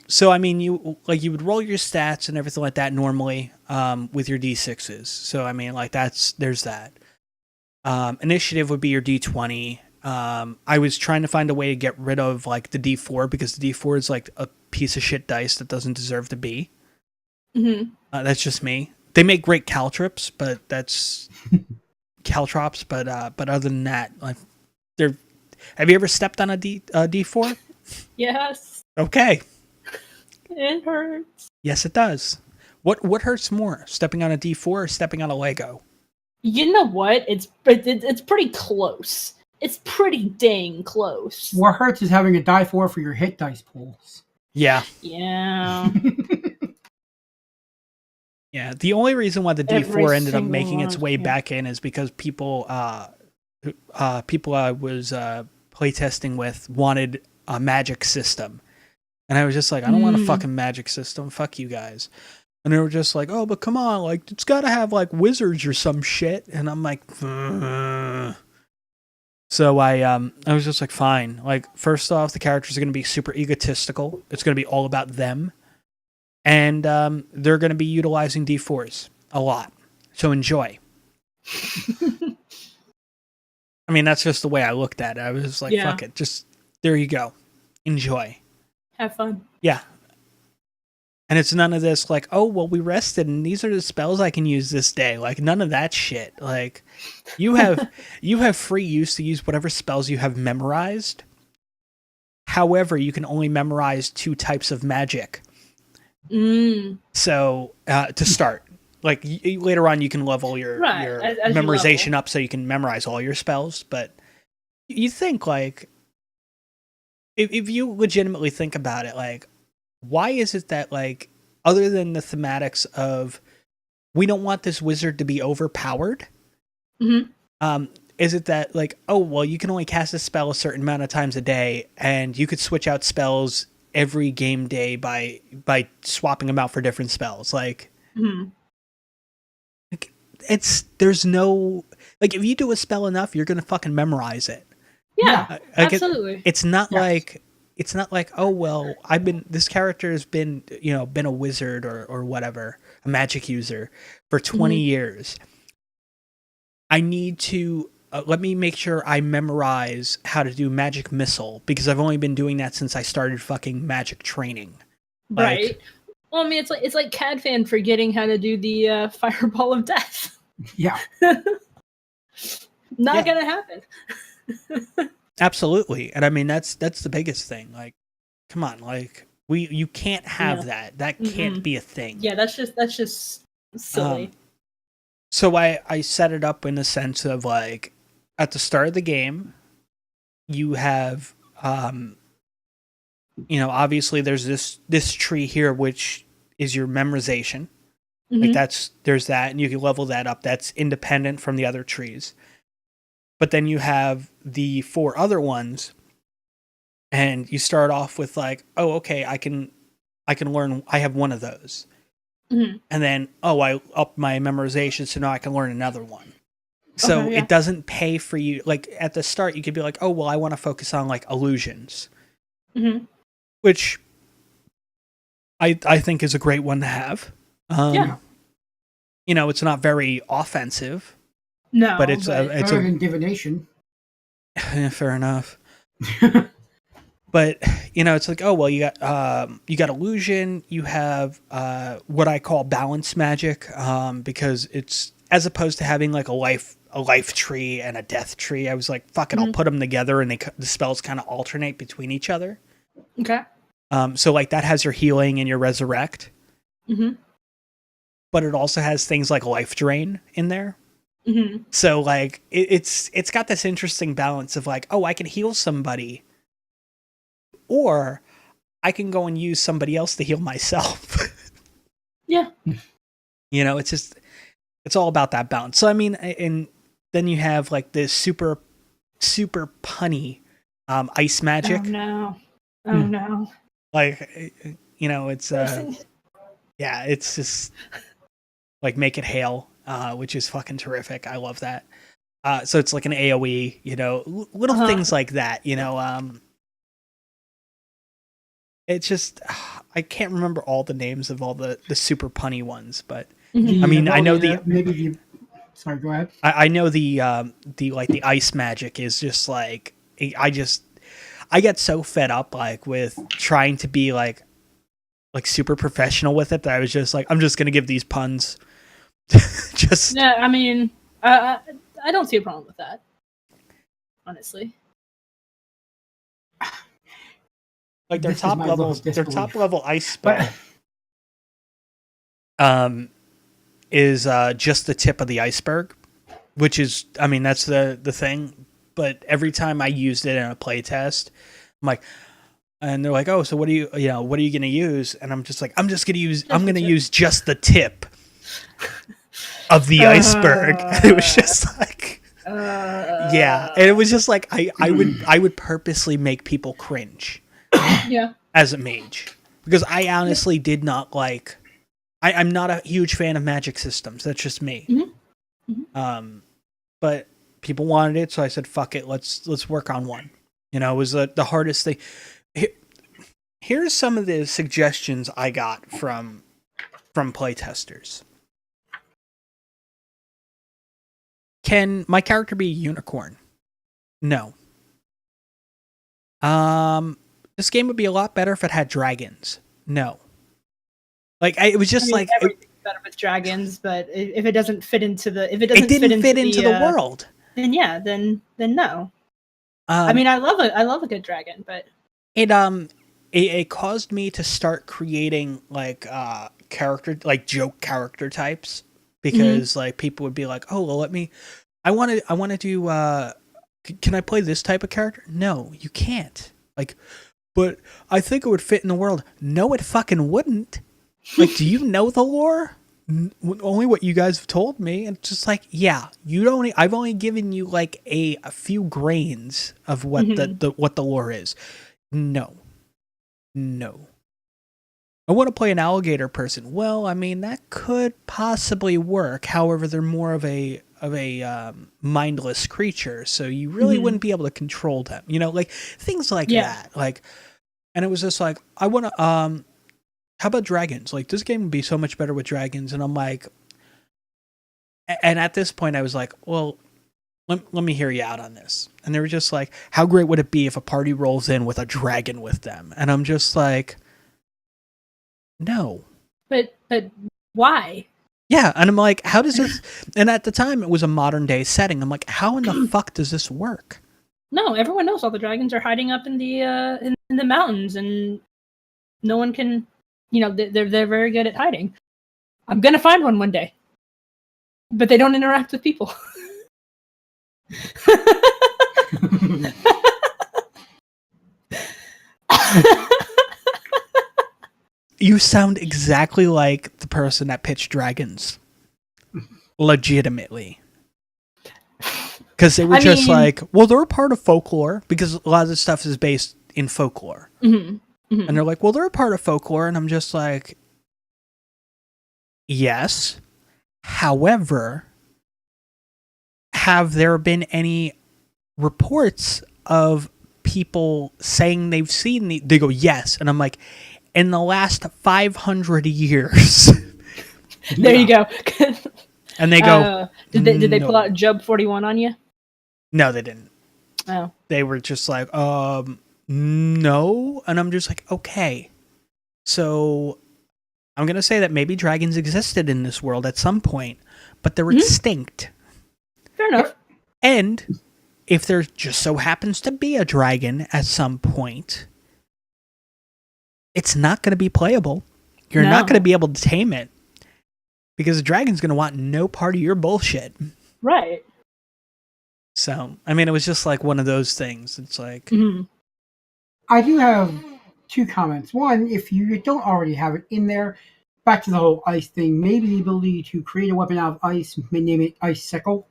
So I mean, you would roll your stats and everything like that normally, with your D6s. So I mean, like there's that. Initiative would be your D20. I was trying to find a way to get rid of like the D4 because the D4 is like a piece of shit dice that doesn't deserve to be. That's just me. They make great caltrops, but that's caltrops. But other than that, like they're. Have you ever stepped on a D4? Yes. Okay. It hurts. Yes, it does. What hurts more, stepping on a D4 or stepping on a Lego? You know what? It's pretty close. It's pretty dang close. What hurts is having a die 4 for your hit dice pools. Yeah. Yeah. Yeah. The only reason why the Every D4 ended up single making its one, way yeah. back in is because people I was playtesting with wanted a magic system. And I was just like, I don't want a fucking magic system. Fuck you guys. And they were just like, oh, but come on, like it's got to have like wizards or some shit. And I'm like, ugh. So I was just like, fine. Like first off, the characters are going to be super egotistical. It's going to be all about them. And they're going to be utilizing D4s a lot. So enjoy. I mean, that's just the way I looked at it. I was just like, fuck it. Just, there you go. Enjoy. Have fun. Yeah. And it's none of this like, oh, well, we rested and these are the spells I can use this day. Like none of that shit. Like you have free use to use whatever spells you have memorized. However, you can only memorize 2 types of magic. So to start, like later on, you can level your as memorization you level. up so you can memorize all your spells. But you think like, if you legitimately think about it, like, why is it that like, other than the thematics of, we don't want this wizard to be overpowered? Is it that like, oh, well, you can only cast a spell a certain amount of times a day, and you could switch out spells every game day by swapping them out for different spells? Like, like there's no, like, if you do a spell enough, you're gonna fucking memorize it. Yeah, Like, absolutely. It's not like, oh, well, this character has been a wizard or whatever, a magic user for 20 years. I need to, let me make sure I memorize how to do magic missile, because I've only been doing that since I started fucking magic training. Right. Like, Well, I mean, it's like Cadfan forgetting how to do the Fireball of Death. Yeah. Not gonna happen. absolutely. And I mean, that's the biggest thing. Like, come on, like you can't have that. That can't be a thing. Yeah, that's just silly. So I set it up in the sense of like at the start of the game, you have obviously there's this tree here which is your memorization. Like there's that, and you can level that up. That's independent from the other trees. But then you have the 4 other ones, and you start off with like, oh, okay, I can learn. I have one of those, and then I up my memorization, so now I can learn another one. So it doesn't pay for you. Like at the start, you could be like, oh, well, I want to focus on like illusions, which I think is a great one to have. It's not very offensive. No, but it's better than divination. Fair enough. But it's like, oh well, you got illusion. You have what I call balance magic, because it's as opposed to having like a life tree and a death tree. I was like, fuck it, I'll put them together, and the spells kind of alternate between each other. Okay. So like that has your healing and your resurrect. But it also has things like life drain in there. So like it's got this interesting balance of like, oh, I can heal somebody, or I can go and use somebody else to heal myself. Yeah. It's all about that balance. So I mean, and then you have like this super punny ice magic. Oh no. Like it's it's just like make it hail. Which is fucking terrific. I love that. So it's like an AoE, little things like that, it's just, I can't remember all the names of all the super punny ones, but I mean, I know sorry, go ahead. I know the ice magic is just like, I get so fed up like with trying to be like super professional with it that I was just like, I'm just going to give these puns. Yeah, I mean, I don't see a problem with that, honestly. Like their top level ice spell is just the tip of the iceberg, which is, I mean, that's the thing. But every time I used it in a playtest, I'm like, and they're like, oh, so what are you going to use? And I'm just like, I'm going to use just the tip of the iceberg. It was just like, yeah. And it was just like, I would purposely make people cringe. Yeah. As a mage. Because I honestly did not like, I'm not a huge fan of magic systems. That's just me. But people wanted it, so I said, fuck it, let's work on one. It was the hardest thing. Here's some of the suggestions I got from playtesters. Can my character be a unicorn? No. This game would be a lot better if it had dragons. No. Like it was just everything's better with dragons, but if it doesn't fit into the it didn't fit into the world, then yeah, then no. I mean, I love a good dragon, but it caused me to start creating like joke character types, because like people would be like, oh well, I want to do can I play this type of character? No, you can't. Like, but I think it would fit in the world. No, it fucking wouldn't. Like, do you know the lore? Only what you guys have told me. And it's just like, yeah, I've only given you like a few grains of what what the lore is. No. I want to play an alligator person. Well, I mean, that could possibly work. However, they're more of a mindless creature, so you really wouldn't be able to control them. Like things like that. Like, and it was just like, I want to. How about dragons? Like, this game would be so much better with dragons. And I'm like, and at this point, I was like, well, let me hear you out on this. And they were just like, how great would it be if a party rolls in with a dragon with them? And I'm just like, no. But why? Yeah, and I'm like, how does this... And at the time, it was a modern-day setting. I'm like, how in the fuck does this work? No, everyone knows all the dragons are hiding up in the mountains, and no one can. They're very good at hiding. I'm gonna find one day, but they don't interact with people. You sound exactly like the person that pitched dragons. Legitimately. Because they were like, well, they're a part of folklore, because a lot of this stuff is based in folklore. Mm-hmm. Mm-hmm. And they're like, well, they're a part of folklore, and I'm just like, yes. However, have there been any reports of people saying they've seen they go, yes. And I'm like, in the last 500 years. There you go. And they go, did they pull out Job 41 on you? No, they didn't. Oh. They were just like, no. And I'm just like, okay. So I'm going to say that maybe dragons existed in this world at some point, but they're extinct. Fair enough. And if there just so happens to be a dragon at some point, it's not going to be playable. You're not going to be able to tame it, because the dragon's going to want no part of your bullshit. Right. So, I mean, it was just like one of those things. It's like... Mm-hmm. I do have 2 comments. One, if you don't already have it in there, back to the whole ice thing, maybe the ability to create a weapon out of ice, may name it Icicle.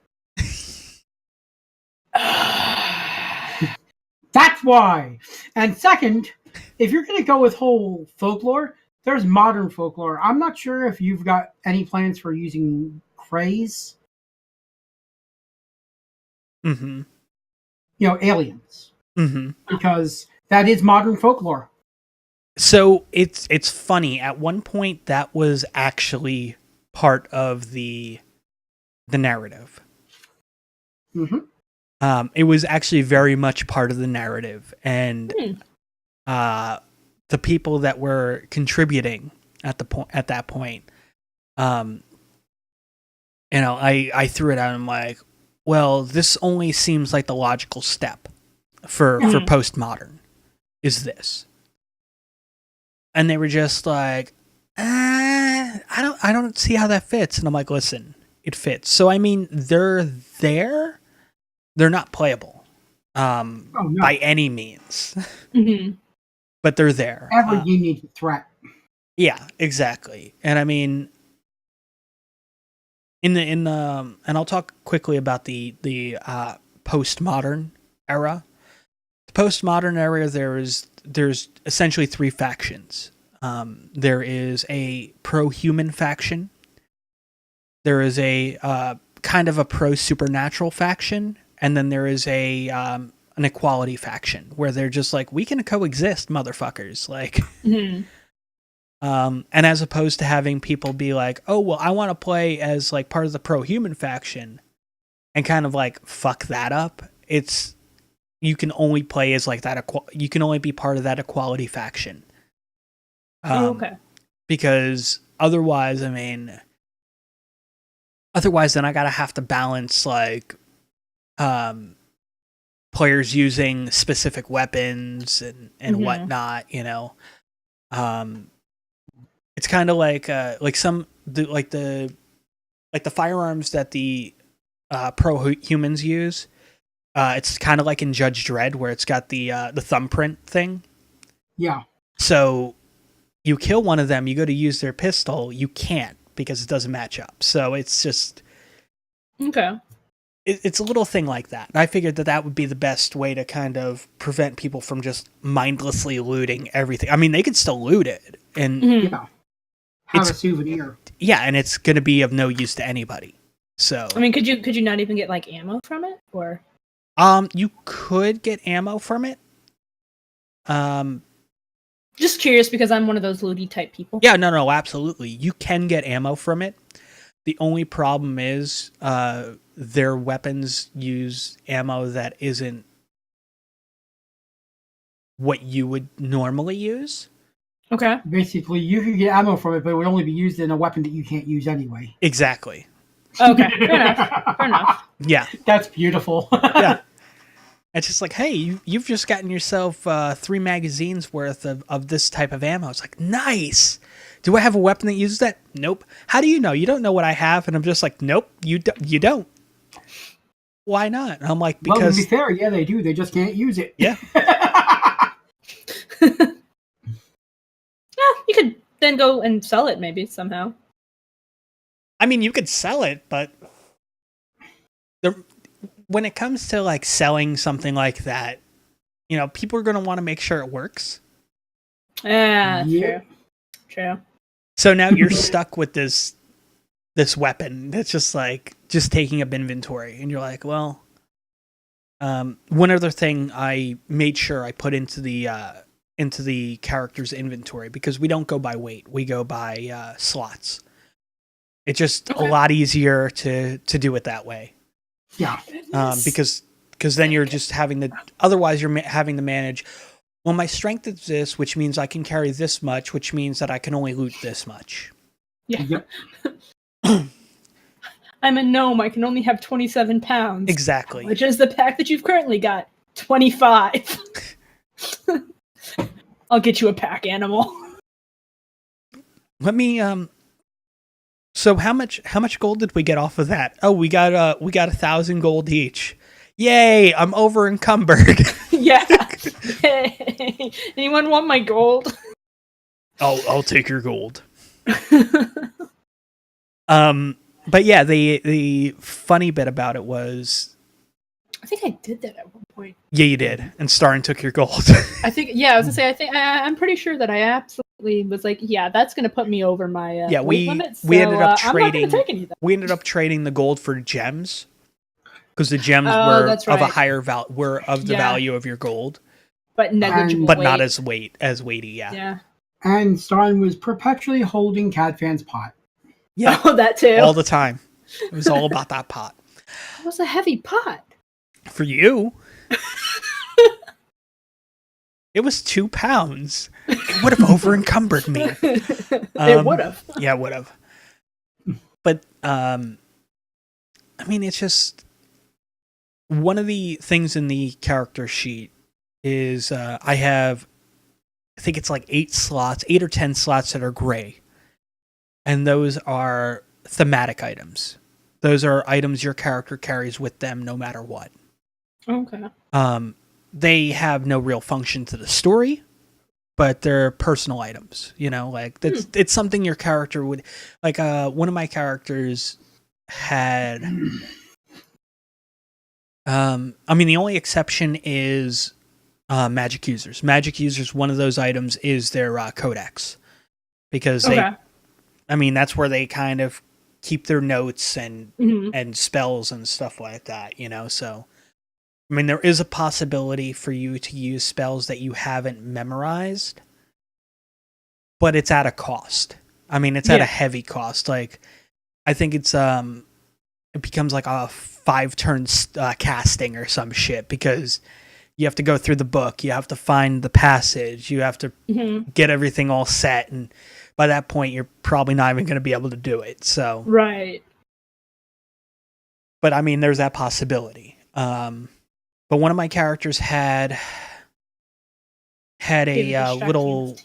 That's why! And second, if you're going to go with whole folklore, there's modern folklore. I'm not sure if you've got any plans for using craze. Mm-hmm. Aliens. Mm-hmm. Because that is modern folklore. So it's funny. At one point, that was actually part of the narrative. Mm-hmm. It was actually very much part of the narrative, and the people that were contributing at that point, I threw it out. And I'm like, well, this only seems like the logical step for postmodern is this. And they were just like, I don't see how that fits. And I'm like, listen, it fits. So I mean, they're there. They're not playable by any means. Mm-hmm. But they're there. Every game needs a threat. Yeah, exactly. And I mean, and I'll talk quickly about the postmodern era. The postmodern era, there's essentially 3 factions. There is a pro-human faction. There is a kind of a pro-supernatural faction, and then there is an equality faction where they're just like, we can coexist, motherfuckers. Like, and as opposed to having people be like, oh, well, I want to play as like part of the pro-human faction and kind of like fuck that up. You can only play as like that. You can only be part of that equality faction. Okay. Because otherwise, then I gotta have to balance like, players using specific weapons and whatnot, it's kind of like the firearms that the pro-humans use. It's kind of like in Judge Dredd, where it's got the thumbprint thing. Yeah. So you kill one of them, you go to use their pistol, you can't because it doesn't match up. So it's just okay. It's a little thing like that. I figured that would be the best way to kind of prevent people from just mindlessly looting everything. I mean, they could still loot it, and have a souvenir. Yeah, and it's going to be of no use to anybody. So I mean, could you not even get like ammo from it, or? You could get ammo from it. Just curious because I'm one of those looty type people. Yeah, no, absolutely. You can get ammo from it. The only problem is their weapons use ammo that isn't what you would normally use. Okay. Basically, you could get ammo from it, but it would only be used in a weapon that you can't use anyway. Exactly. Okay, fair enough. Yeah. That's beautiful. Yeah. It's just like, hey, you've just gotten yourself 3 magazines worth of this type of ammo. It's like, nice. Do I have a weapon that uses that? Nope. How do you know? You don't know what I have. And I'm just like, nope, you don't. Why not? And I'm like, because... Well, to be fair, yeah, they do. They just can't use it. Yeah. Yeah, you could then go and sell it maybe somehow. I mean, you could sell it, but when it comes to like selling something like that, people are going to want to make sure it works. Yeah, true. So now you're stuck with this weapon that's just taking up inventory, and you're like, well, one other thing I made sure I put into the character's inventory, because we don't go by weight, we go by slots. It's just a lot easier to do it that way. Yeah. Because then you're just otherwise you're having to manage, well, my strength is this, which means I can carry this much, which means that I can only loot this much. Yeah. Yep. I'm a gnome. I can only have 27 pounds. Exactly. Which is the pack that you've currently got. 25. I'll get you a pack animal. Let me so how much gold did we get off of that? Oh, we got 1,000 gold each. Yay, I'm over encumbered. Yeah. Hey, anyone want my gold? I'll take your gold. But yeah, the funny bit about it was, I think I did that at one point. Yeah, you did. And Starn took your gold. I think, yeah, I was gonna say, I'm pretty sure that I absolutely was like, yeah, that's gonna put me over my weight limit. So, we ended up trading. I'm not gonna take anything. We ended up trading the gold for gems, because the gems of a higher value of your gold, but negligible, but not as weighty. Yeah. Yeah. And Starn was perpetually holding Cadfan's pot. Yeah. Oh, that too. All the time. It was all about that pot. That was a heavy pot. For you. It was 2 pounds. It would have over encumbered me. It would have. Yeah, it would have. But I mean, it's just one of the things in the character sheet is I think it's like 8 or 10 slots that are gray. And those are thematic items. Those are items your character carries with them no matter what. Okay. They have no real function to the story, but they're personal items. It's something your character would like. One of my characters had. I mean, the only exception is magic users. Magic users, one of those items is their codex, because that's where they kind of keep their notes and spells and stuff like that. So. I mean, there is a possibility for you to use spells that you haven't memorized, but it's at a cost. I mean, it's at a heavy cost. Like, I think it's it becomes like a 5-turn casting or some shit, because you have to go through the book, you have to find the passage, you have to get everything all set, and by that point, you're probably not even going to be able to do it. So right. But I mean, there's that possibility. But one of my characters had a little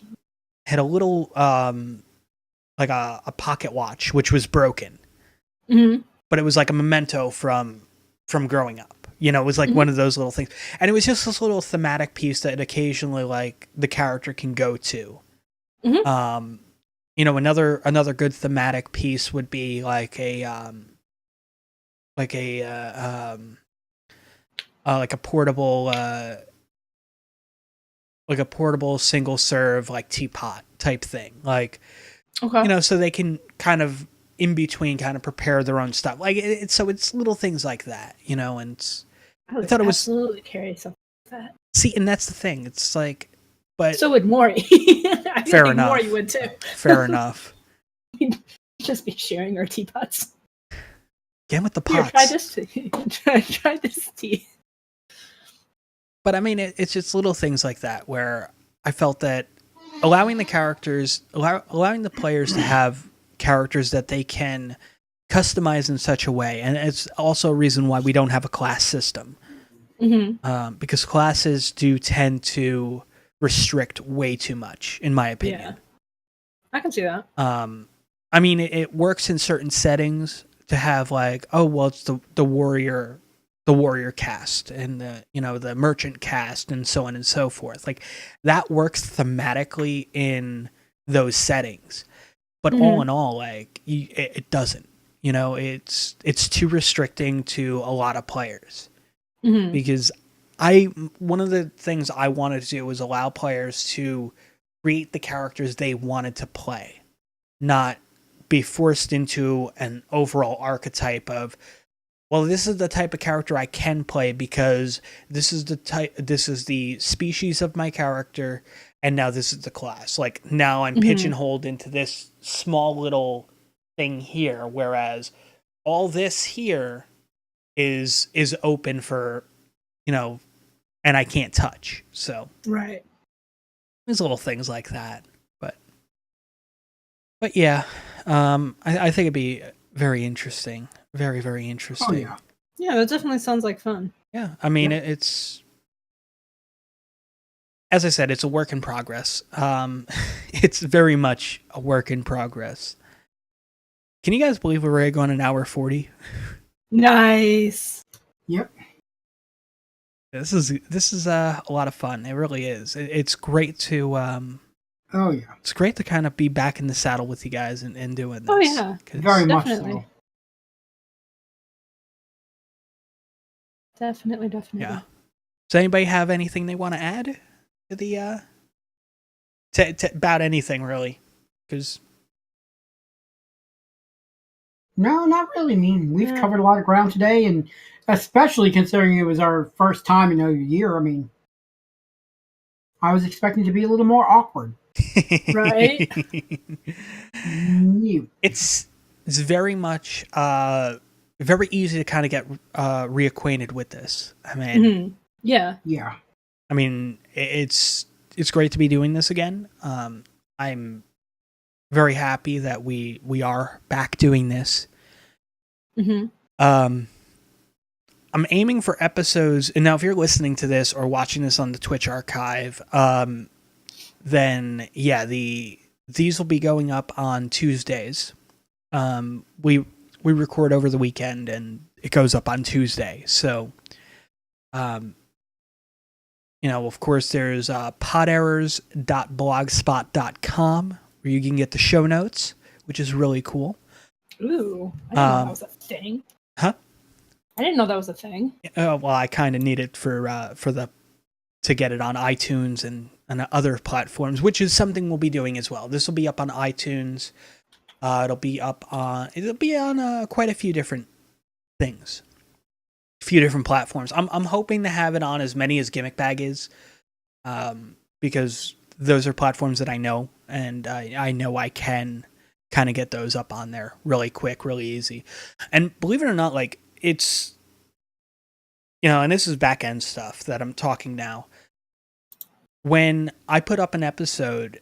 like a pocket watch, which was broken. Mm-hmm. But it was like a memento from growing up. It was like one of those little things. And it was just this little thematic piece that occasionally like the character can go to. Mm-hmm. Another good thematic piece would be like a portable single serve like teapot type thing, like so they can kind of in between kind of prepare their own stuff, like it's little things like that, and I thought it was absolutely carry something like that. See, and that's the thing, it's like, but so would Maury. I fair think enough. Maury would too. Fair enough. We'd just be sharing our teapots. Again with the pots. Here, try this tea. But I mean, it's just little things like that where I felt that allowing the players to have characters that they can customize in such a way, and it's also a reason why we don't have a class system, because classes do tend to restrict way too much, in my opinion. Yeah, I can see that. I mean, it works in certain settings to have like, oh well, it's the warrior cast and the merchant cast and so on and so forth. Like that works thematically in those settings, but all in all, like it doesn't. It's too restricting to a lot of players because one of the things I wanted to do was allow players to create the characters they wanted to play, not be forced into an overall archetype of, well, this is the type of character I can play because this is the species of my character, and now this is the class. Like now I'm pigeonholed into this small little thing here, whereas all this here is open for, and I can't touch. So Right. there's little things like that, but yeah, I think it'd be very interesting. Very, very interesting. Oh, yeah. Yeah, that definitely sounds like fun. Yeah, I mean, it's, as I said, it's a work in progress. It's very much a work in progress. Can you guys believe we're already going an hour 40? Nice. Yep. This is a lot of fun. It really is. It's great to Oh yeah. it's great to kind of be back in the saddle with you guys and doing this. Oh, yeah. 'Cause- Very much Definitely. so. Definitely. Yeah. Does anybody have anything they want to add to the about anything really? Because No, not really. I mean, we've Yeah. covered a lot of ground today, and especially considering it was our first time in a year. I mean, I was expecting to be a little more awkward. Right? New. It's very much very easy to kind of get reacquainted with this. I mean, Yeah. Yeah. I mean, it's great to be doing this again. I'm very happy that we are back doing this. I'm aiming for episodes, and now if you're listening to this or watching this on the Twitch archive, then yeah, these will be going up on Tuesdays. We record over the weekend and it goes up on Tuesday. So, of course, there's poderrors.blogspot.com where you can get the show notes, which is really cool. Ooh. I didn't know that was a thing. Huh? I didn't know that was a thing. Well, I kind of need it to get it on iTunes and other platforms, which is something we'll be doing as well. This will be up on iTunes. It'll be on quite a few different things, a few different platforms. I'm hoping to have it on as many as Gimmick Bag is, because those are platforms that I know, and I know I can kind of get those up on there really quick, really easy. And believe it or not, like it's, and this is back end stuff that I'm talking now. When I put up an episode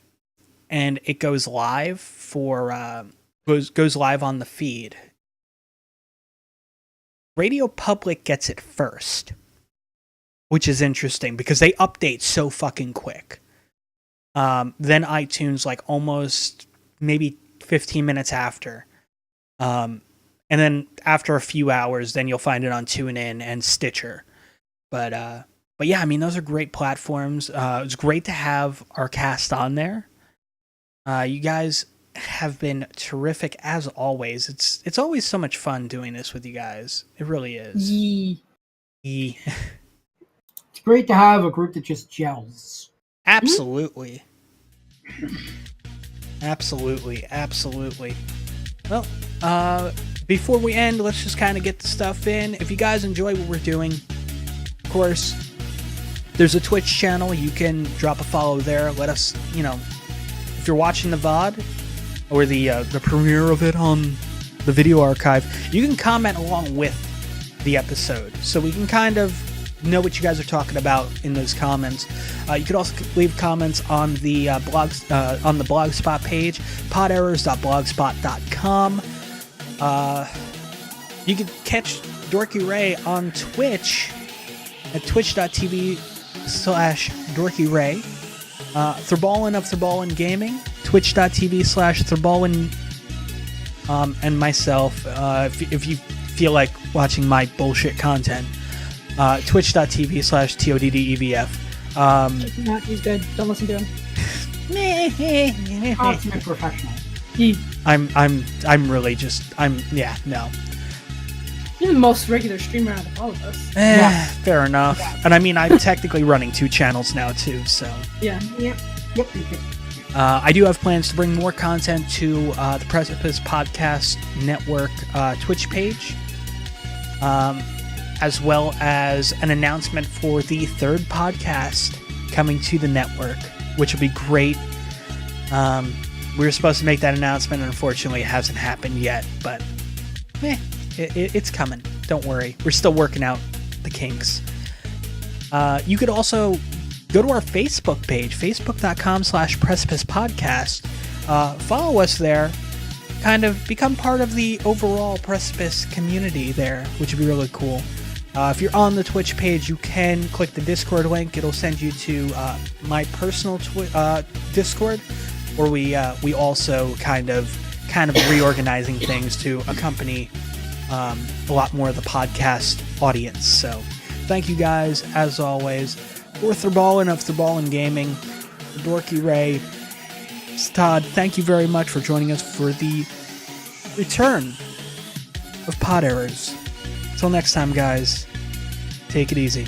and it goes live goes live on the feed, Radio Public gets it first, which is interesting because they update so fucking quick. Then iTunes, like almost maybe 15 minutes after. And then after a few hours, then you'll find it on TuneIn and Stitcher. But yeah, I mean, those are great platforms. It's great to have our cast on there. You guys have been terrific as always. It's always so much fun doing this with you guys. It really is. Yee. It's great to have a group that just gels. Absolutely. Absolutely. Well, before we end, let's just kind of get the stuff in. If you guys enjoy what we're doing, of course, there's a Twitch channel. You can drop a follow there. Let us, if you're watching the VOD or the premiere of it on the video archive, you can comment along with the episode, so we can kind of know what you guys are talking about in those comments. You could also leave comments on the blogspot page, poderrors.blogspot.com. You can catch DorkyRae on Twitch at twitch.tv/DorkyRae. Thrabalen of Thrabalen Gaming, twitch.tv/Thrabalen, and myself, if you feel like watching my bullshit content, twitch.tv/ToddEvf. No, he's good. Don't listen to him. Consummate professional. I'm really just, no. You're the most regular streamer out of all of us. Fair enough. Yeah. And I mean, I'm technically running 2 channels now too, so. Yeah. Yep. I do have plans to bring more content to the Precipice Podcast Network Twitch page, as well as an announcement for the 3rd podcast coming to the network, which will be great. We were supposed to make that announcement, and unfortunately it hasn't happened yet, but it's coming. Don't worry. We're still working out the kinks. You could also go to our Facebook page, facebook.com/Precipice Podcast. Follow us there. Kind of become part of the overall Precipice community there, which would be really cool. If you're on the Twitch page, you can click the Discord link. It'll send you to my personal Discord, where we also kind of reorganizing things to accompany a lot more of the podcast audience. So thank you guys, as always. For Thrabalen of Thrabalen Gaming, DorkyRae, Todd, thank you very much for joining us for the return of Pod Errors. Until next time, guys, take it easy.